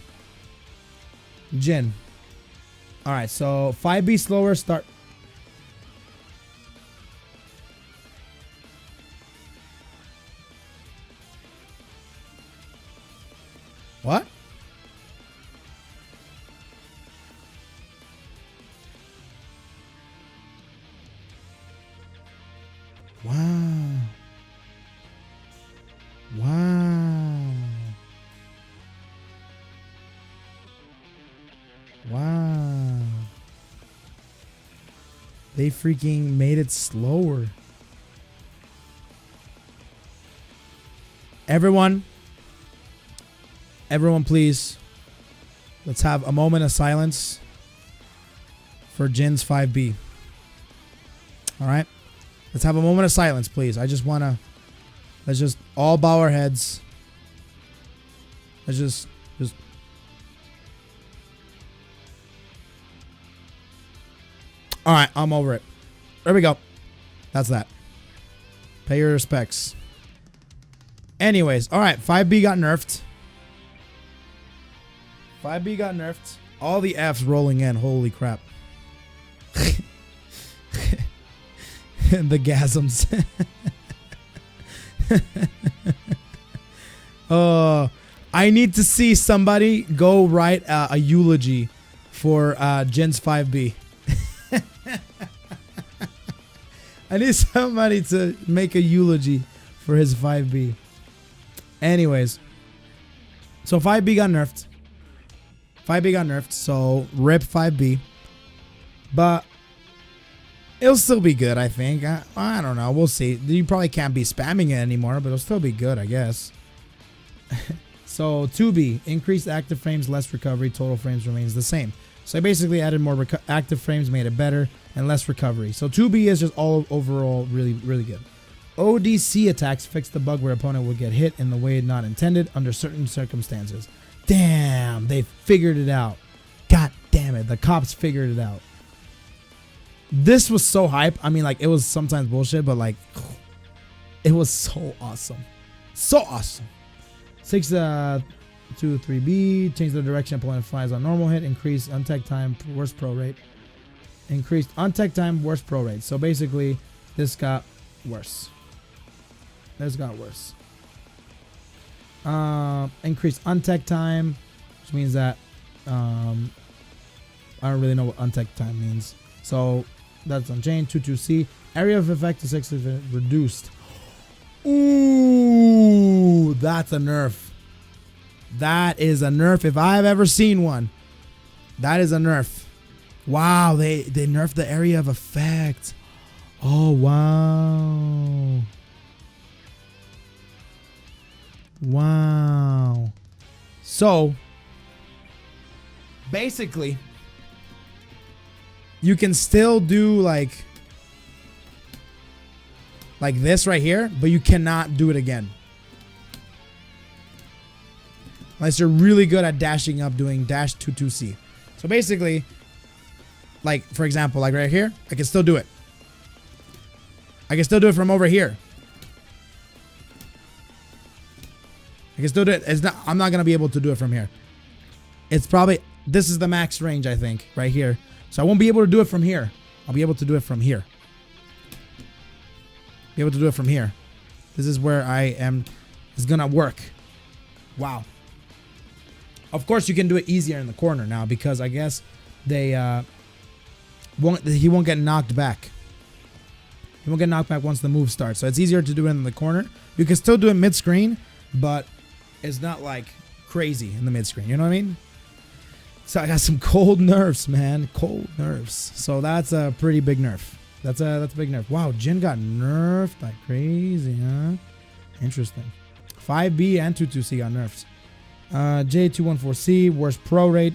All right, so 5B slower start. What? Wow. Wow. Wow. They freaking made it slower. Everyone, please. Let's have a moment of silence for Jin's 5B. All right. Let's have a moment of silence, please. I just want to... Let's just all bow our heads. Let's just... All right, I'm over it. There we go. That's that. Pay your respects. Anyways, all right. 5B got nerfed. 5B got nerfed. All the Fs rolling in. Holy crap. The gasms. I need to see somebody go write a eulogy for Jin's 5B. I need somebody to make a eulogy for his 5B. Anyways, so 5B got nerfed. 5B got nerfed, so rip 5B. But it'll still be good, I think. I don't know. We'll see. You probably can't be spamming it anymore, but it'll still be good, I guess. So 2B, increased active frames, less recovery, total frames remains the same. So I basically added more active frames, made it better, and less recovery. So 2B is just all overall really, really good. ODC attacks fix the bug where opponent will get hit in the way not intended under certain circumstances. Damn, they figured it out. God damn it, the cops figured it out. This was so hype. I mean, like, it was sometimes bullshit, but like, it was so awesome. So awesome. 6, 2, 3B, change the direction opponent flies on normal hit, increase untech time, worst pro rate. Increased untech time, worst pro rate. So basically, this got worse. This got worse. Increased untech time, which means that I don't really know what untech time means. So that's unchanged. 2-2C. Area of effect is 6 reduced. Ooh, that's a nerf. That is a nerf if I've ever seen one. That is a nerf. Wow, they nerfed the area of effect. Oh, wow. So basically, you can still do like this right here, but you cannot do it again. Unless you're really good at dashing up, doing dash 2-2C. So basically, like for example, like right here, I can still do it. I can still do it from over here. I can still do it. I'm not gonna be able to do it from here. It's probably, this is the max range, I think, right here. So I won't be able to do it from here. I'll be able to do it from here. Be able to do it from here. This is where I am. It's gonna work. Wow. Of course, you can do it easier in the corner now because I guess they he won't get knocked back. He won't get knocked back once the move starts. So it's easier to do it in the corner. You can still do it mid-screen, but it's not like crazy in the mid-screen. You know what I mean? So I got some cold nerfs, man. Cold nerfs. So that's a pretty big nerf. That's a big nerf. Wow, Jin got nerfed like crazy, huh? Interesting. 5B and 2-2C got nerfed. J214C, worst pro rate.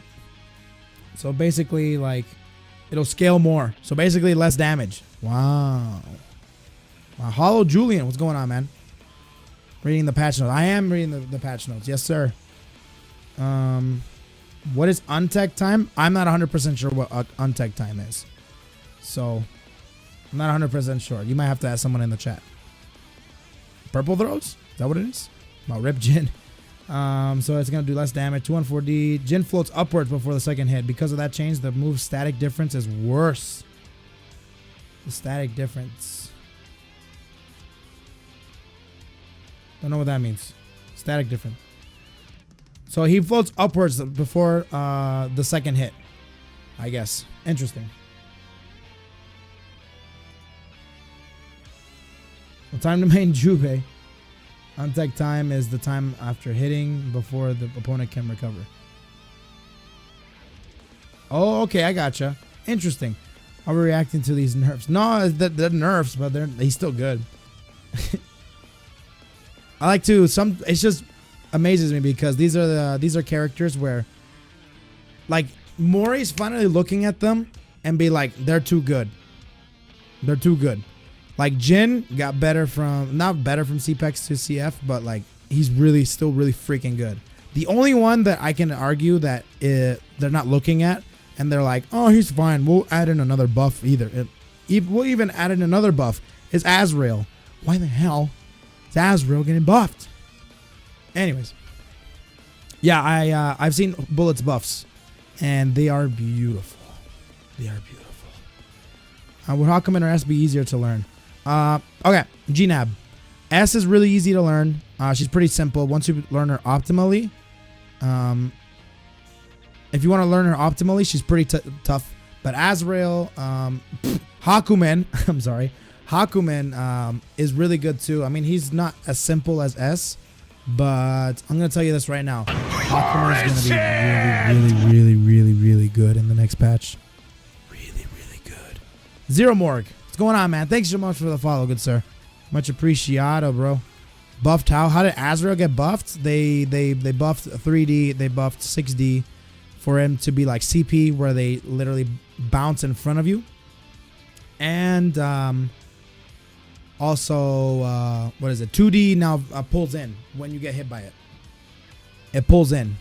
So basically, like, it'll scale more. So basically, less damage. Wow. Hollow Julian, what's going on, man? Reading the patch notes. I am reading the patch notes. Yes, sir. What is untech time? I'm not 100% sure what untech time is. So, I'm not 100% sure. You might have to ask someone in the chat. Purple throws? Is that what it is? Wow, rip Jin. So it's going to do less damage. 214D. Jin floats upwards before the second hit. Because of that change, the move's static difference is worse. The static difference. Don't know what that means. Static difference. So he floats upwards before the second hit, I guess. Interesting. The time to main Jubei. Untech time is the time after hitting before the opponent can recover. Oh, okay, I gotcha. Interesting. Are we reacting to these nerfs? No, they're nerfs, but he's still good. I like to it's just amazes me because these are characters where like Mori's finally looking at them and be like, they're too good. They're too good. Like Jin got better from, not better from CPEX to CF, but like he's still really freaking good. The only one that I can argue that they're not looking at and they're like, oh, he's fine, we'll add in another buff we'll even add in another buff is Azrael. Why the hell is Azrael getting buffed? Anyways, yeah, I've seen Bullets buffs and they are beautiful. They are beautiful. Would Hakumen or S be easier to learn? Okay, Gnab. S is really easy to learn. She's pretty simple once you learn her optimally. If you want to learn her optimally, she's pretty tough. But Azrael, Hakumen, I'm sorry, Hakumen is really good too. I mean, he's not as simple as S, but I'm gonna tell you this right now. Hakumen is gonna be really good in the next patch. Really good. Zero Morg. What's going on, man? Thanks so much for the follow, good sir. Much appreciado, bro. Buffed how did Azrael get buffed? They buffed 3D, they buffed 6D for him to be like CP where they literally bounce in front of you. And also what is it? 2D now pulls in when you get hit by it. It pulls in.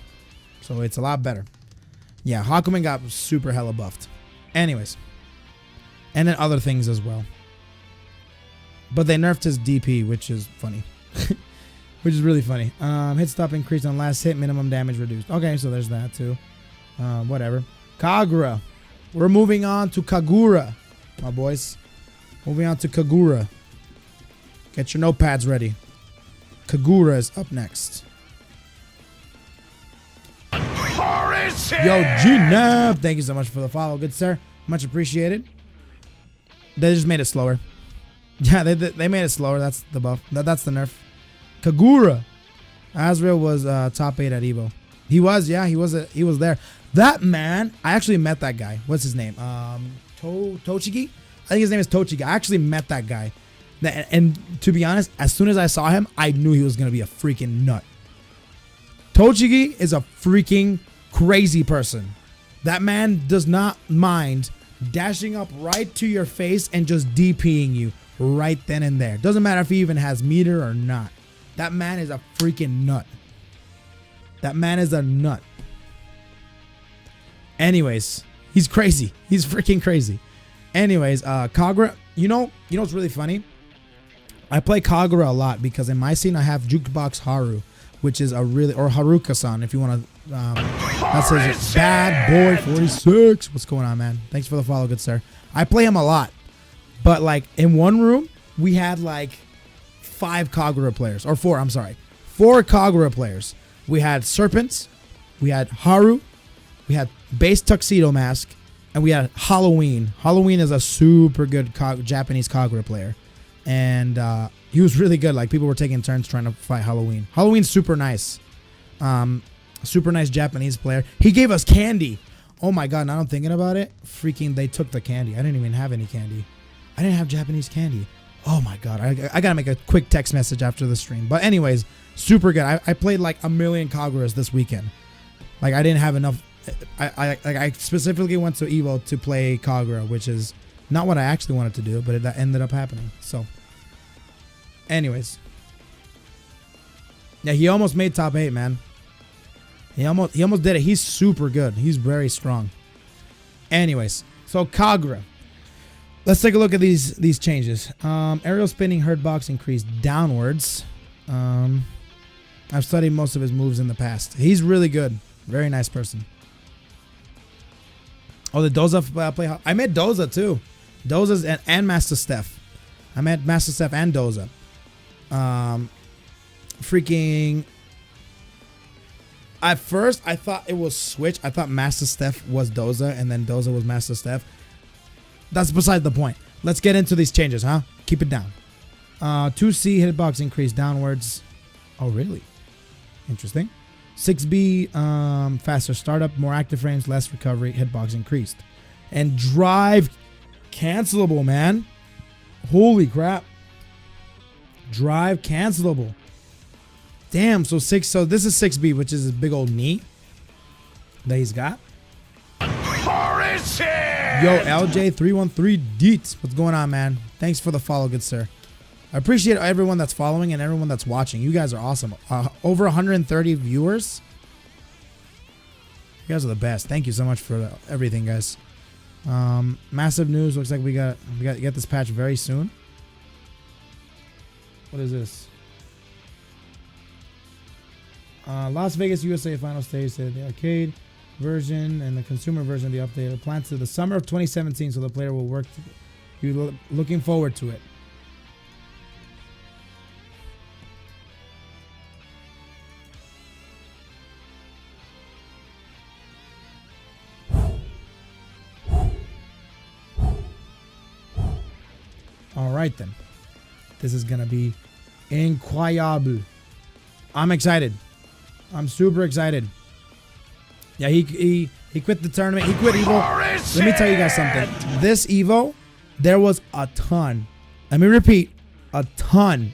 So it's a lot better. Yeah, Hakumen got super hella buffed. Anyways. And then other things as well. But they nerfed his DP, which is funny. Which is really funny. Hit stop increased on last hit, minimum damage reduced. Okay, so there's that too. Whatever. Kagura. We're moving on to Kagura, my boys. Moving on to Kagura. Get your notepads ready. Kagura is up next. Yo, G-Nab. Thank you so much for the follow, good sir. Much appreciated. They just made it slower. Yeah, they made it slower. That's the buff. That's the nerf. Kagura. Azrael was top 8 at Evo. He was, yeah, he was there. That man, I actually met that guy. What's his name? Tochigi? I think his name is Tochigi. I actually met that guy. And to be honest, as soon as I saw him, I knew he was going to be a freaking nut. Tochigi is a freaking crazy person. That man does not mind dashing up right to your face and just DPing you right then and there. Doesn't matter if he even has meter or not. That man is a freaking nut. That man is a nut. Anyways, he's crazy. He's freaking crazy. Anyways, Kagura, you know what's really funny? I play Kagura a lot because in my scene I have Jukebox Haru, which is a really, or Haruka-san if you want to, that says bad boy 46. What's going on, man? Thanks for the follow, good sir. I play him a lot, but like in one room we had like 5 Kagura players, or 4, I'm sorry. 4 Kagura players. We had Serpents, we had Haru, we had Base Tuxedo Mask, and we had Halloween. Halloween is a super good Japanese Kagura player. And he was really good. Like, people were taking turns trying to fight Halloween. Halloween's super nice. Super nice Japanese player. He gave us candy. Oh my god, now I'm thinking about it. Freaking, they took the candy. I didn't even have any candy. I didn't have Japanese candy. Oh my god, I gotta make a quick text message after the stream. But anyways, super good. I played like a million Kaguras this weekend. Like, I didn't have enough. I specifically went to Evo to play Kagura, which is not what I actually wanted to do, but that ended up happening. So, anyways, yeah, he almost made top 8, man. He almost did it. He's super good. He's very strong. Anyways, so Kagura. Let's take a look at these changes. Aerial spinning hurt box increased downwards. I've studied most of his moves in the past. He's really good. Very nice person. Oh, the Doza play. I met Doza too. Doza's and Master Steph. I met Master Steph and Doza. Freaking. At first, I thought it was switch. I thought Master Steph was Doza and then Doza was Master Steph. That's beside the point. Let's get into these changes, huh? Keep it down. 2C hitbox increased downwards. Oh, really? Interesting. 6B, faster startup, more active frames, less recovery, hitbox increased. And drive cancelable, man. Holy crap. Drive cancelable. Damn, so this is 6B, which is his big old knee that he's got. Yo, LJ313 Deets. What's going on, man? Thanks for the follow, good sir. I appreciate everyone that's following and everyone that's watching. You guys are awesome. Over 130 viewers. You guys are the best. Thank you so much for everything, guys. Massive news. Looks like we got to get this patch very soon. What is this? Las Vegas, USA final stage said the arcade version and the consumer version of the update are planned to the summer of 2017, so the player will work. You're looking forward to it. All right, then. This is going to be incroyable. I'm excited. I'm super excited. Yeah, he quit the tournament. He quit Evo. Let me tell you guys something. This Evo, there was a ton. Let me repeat. A ton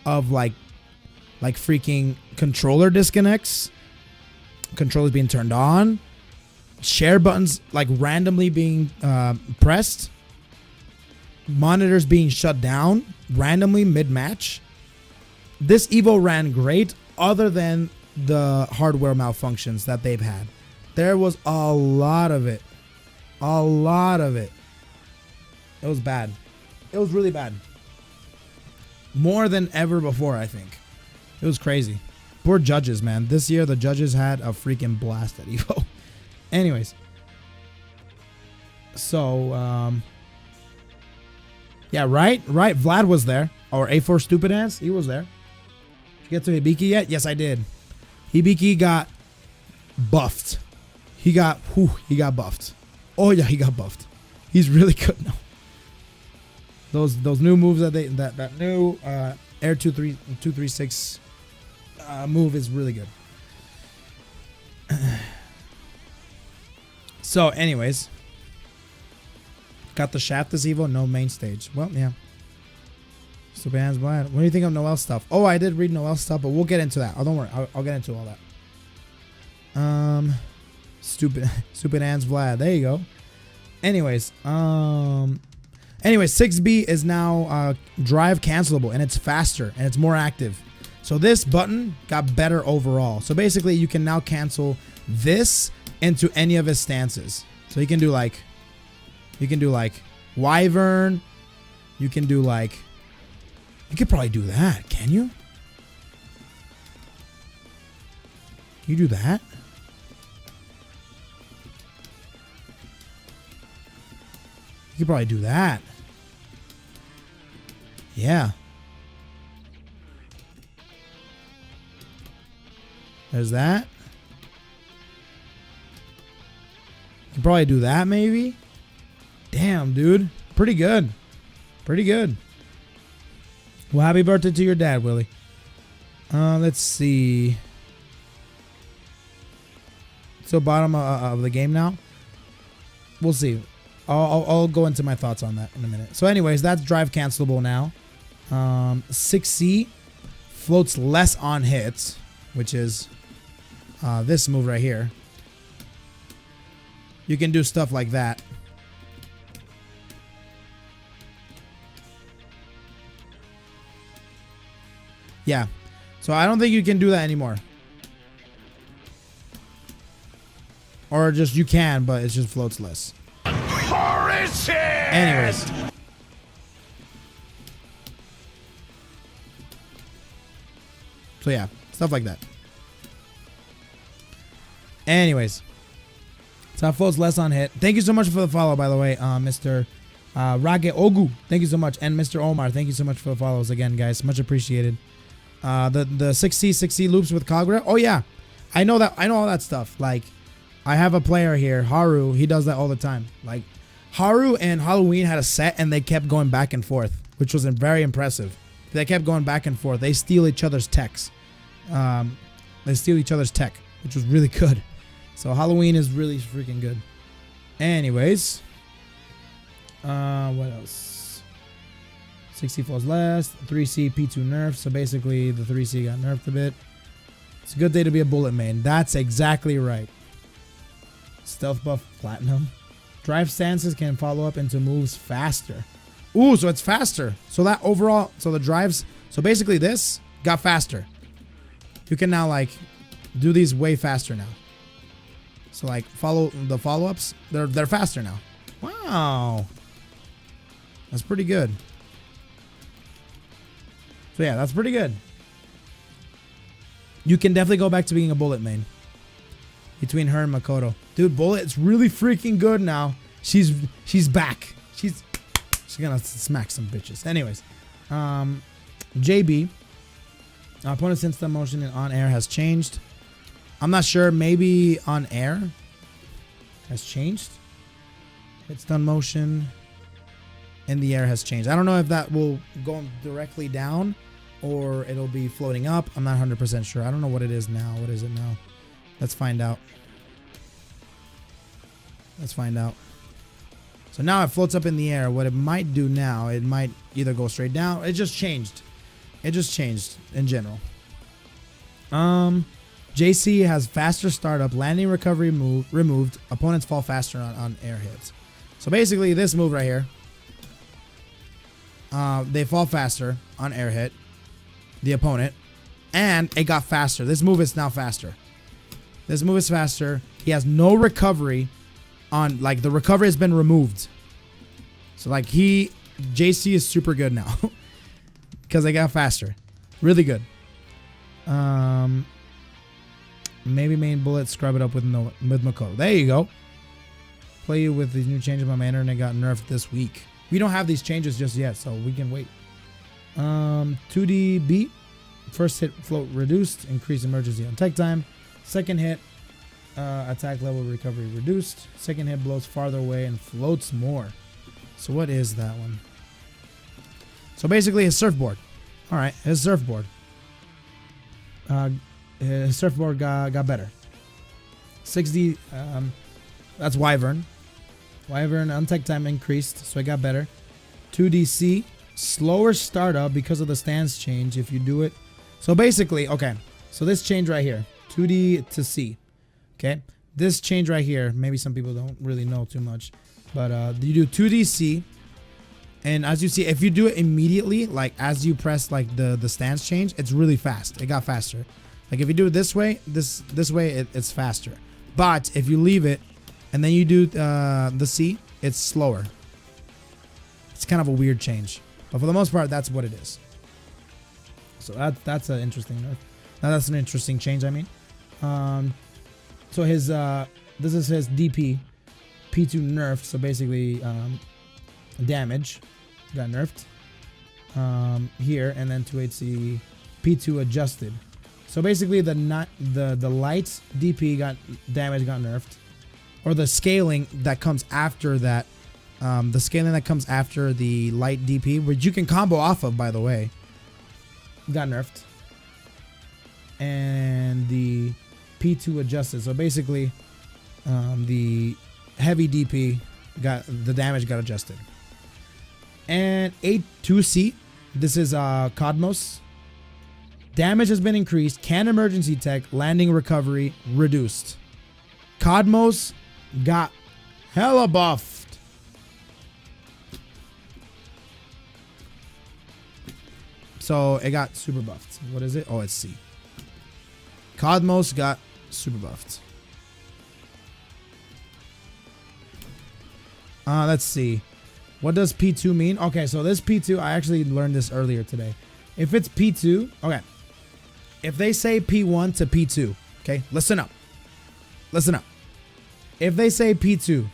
of like freaking controller disconnects. Controllers being turned on. Share buttons like randomly being pressed. Monitors being shut down randomly mid-match. This Evo ran great other than the hardware malfunctions that they've had. There was a lot of it. A lot of it. It was bad. It was really bad. More than ever before, I think. It was crazy. Poor judges, man. This year, the judges had a freaking blast at Evo. Anyways. So, yeah, right? Vlad was there. Or A4 Stupid Ass. He was there. Did you get to Hibiki yet? Yes, I did. Hibiki got buffed. He got buffed. Oh yeah, he got buffed. He's really good now. Those new moves that new Air 236 move is really good. So, anyways, got the shaft this Evo, no main stage. Well, yeah. So bands blind. What do you think of Noel's stuff? Oh, I did read Noel's stuff, but we'll get into that. Oh, don't worry. I'll get into all that. Stupid Ants Vlad. There you go. Anyways, 6B is now drive cancelable, and it's faster and it's more active. So this button got better overall. So basically you can now cancel this into any of his stances. So you can do like Wyvern. You can do like, you could probably do that. Can you? Can you do that? You could probably do that. Yeah. There's that. You could probably do that maybe. Damn, dude. Pretty good. Pretty good. Well, happy birthday to your dad, Willie. Let's see. So bottom of the game now. We'll see. I'll go into my thoughts on that in a minute. So anyways, that's drive cancelable now. 6C floats less on hits, which is this move right here. You can do stuff like that. Yeah. So I don't think you can do that anymore. Or just you can, but it just floats less. Anyways. So yeah, stuff like that. Anyways. So it floats less on hit. Thank you so much for the follow, by the way, Mr. Rage Ogu. Thank you so much. And Mr. Omar, thank you so much for the follows again, guys. Much appreciated. The 6C loops with Kagura. Oh yeah. I know all that stuff. Like, I have a player here, Haru. He does that all the time. Like, Haru and Halloween had a set and they kept going back and forth, which was very impressive. They kept going back and forth. They steal each other's techs. They steal each other's tech, which was really good. So Halloween is really freaking good. Anyways. What else? 6C falls last. 3C P2 nerf. So basically the 3C got nerfed a bit. It's a good day to be a bullet main. That's exactly right. Stealth buff platinum. Drive stances can follow up into moves faster. Ooh, so it's faster. So that overall, so the drives, so basically this got faster. You can now like do these way faster now. So like the follow-ups, they're faster now. Wow. That's pretty good. So yeah, that's pretty good. You can definitely go back to being a bullet main. Between her and Makoto. Dude, Bullet's really freaking good now. She's back. She's gonna smack some bitches. Anyways. JB. Opponent's instant motion on air has changed. I'm not sure. Maybe on air has changed. Hit stun motion in the air has changed. I don't know if that will go directly down or it'll be floating up. I'm not 100% sure. I don't know what it is now. What is it now? Let's find out. Let's find out. So now it floats up in the air. What it might do now, it might either go straight down. It just changed. It just changed in general. JC has faster startup, landing recovery move removed. Opponents fall faster on air hits. So basically this move right here, they fall faster on air hit, the opponent, and it got faster. This move is now faster. This move is faster. He has no recovery on, like, the recovery has been removed. So like JC is super good now because they got faster. Really good. Maybe main bullet, scrub it up with Makoto. There you go. Play you with these new changes by manner and it got nerfed this week. We don't have these changes just yet, so we can wait. 2D beat. First hit float reduced. Increase emergency on tech time. Second hit attack level recovery reduced. Second hit blows farther away and floats more. So what is that one? So basically his surfboard. Alright, his surfboard. His surfboard got better. 6D, that's Wyvern. Wyvern untech time increased, so it got better. 2DC, slower startup because of the stance change if you do it. So basically, okay, so this change right here, 2D to C. Okay, this change right here, maybe some people don't really know too much, but you do 2DC, and as you see, if you do it immediately, like as you press like the stance change, it's really fast. It got faster. Like if you do it this way, this way, it's faster. But if you leave it and then you do the C, it's slower. It's kind of a weird change, but for the most part, that's what it is. So that's an interesting nerf. Now that's an interesting change. I mean, so his this is his DP P2 nerfed. So basically, damage got nerfed here, and then 2HC P2 adjusted. So basically, the light DP damage got nerfed, or the scaling that comes after that. The scaling that comes after the light DP, which you can combo off of, by the way, got nerfed. And the P2 adjusted. So basically, the heavy DP the damage got adjusted. And 8-2C, this is Cosmos. Damage has been increased. Can emergency tech, landing recovery reduced. Cosmos got hella buffed. So it got super buffed. What is it? Oh, it's C. Cosmos got super buffed. Let's see. What does P2 mean? Okay, so this P2, I actually learned this earlier today. If it's P2, okay. If they say P1 to P2, okay, listen up. Listen up. If they say P2,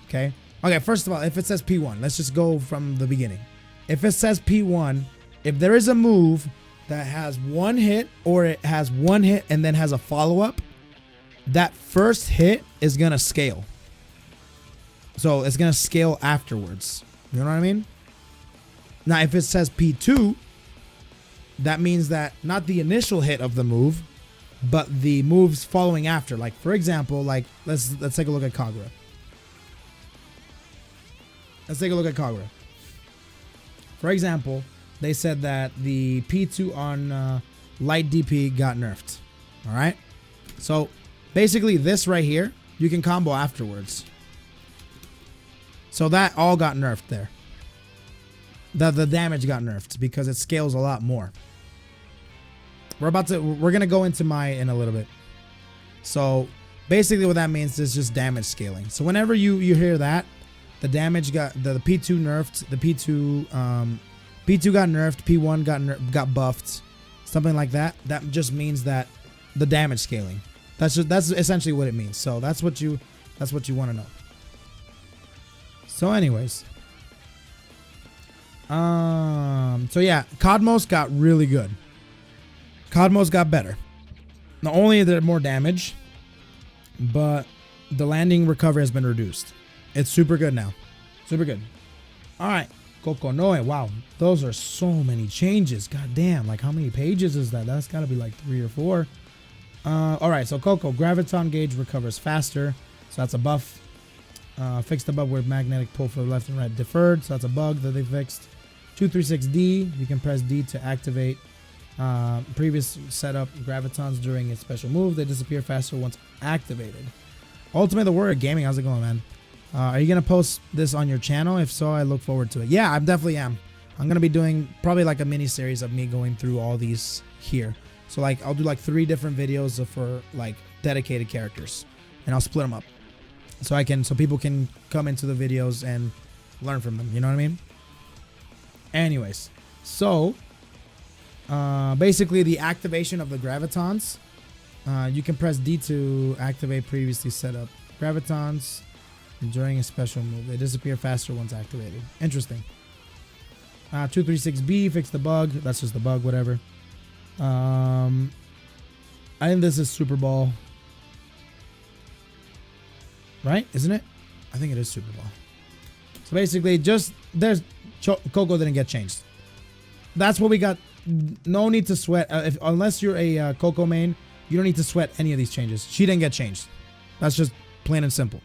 okay. Okay, first of all, if it says P1, let's just go from the beginning. If it says P1, if there is a move that has one hit, or it has one hit and then has a follow-up, that first hit is going to scale. So it's going to scale afterwards. You know what I mean? Now, if it says P2, that means that not the initial hit of the move, but the moves following after. Like, for example, like let's take a look at Kagura. Let's take a look at Kagura. For example, they said that the P2 on light DP got nerfed. All right. So basically this right here, you can combo afterwards. So that all got nerfed there. The damage got nerfed because it scales a lot more. We're gonna go into in a little bit. So basically what that means is just damage scaling. So whenever you hear that, the damage got the P2 nerfed, the P2 got nerfed, P1 got buffed, something like that. That just means that the damage scaling. That's essentially what it means. So that's what you want to know. So anyways, so yeah, Cosmos got really good. Cosmos got better. Not only is there more damage, but the landing recovery has been reduced. It's super good now. Super good. All right. Kokonoe. Wow. Those are so many changes. God damn. Like, how many pages is that? That's got to be like 3 or 4. All right. So, Coco. Graviton gauge recovers faster. So, that's a buff. Fixed the bug where magnetic pull for the left and right deferred. So, that's a bug that they fixed. 236D. You can press D to activate previous setup gravitons during a special move. They disappear faster once activated. Ultimate the Warrior Gaming. How's it going, man? Are you going to post this on your channel? If so, I look forward to it. Yeah, I definitely am. I'm going to be doing probably like a mini series of me going through all these here. So like I'll do like 3 different videos for like dedicated characters, and I'll split them up so people can come into the videos and learn from them. You know what I mean? Anyways, so basically the activation of the gravitons, you can press D to activate previously set up gravitons. During a special move, they disappear faster once activated. Interesting. 236B, fix the bug. That's just the bug, whatever. I think this is Super Ball. Right? Isn't it? I think it is Super Ball. So basically, Coco didn't get changed. That's what we got. No need to sweat. Unless you're a Coco main, you don't need to sweat any of these changes. She didn't get changed. That's just plain and simple.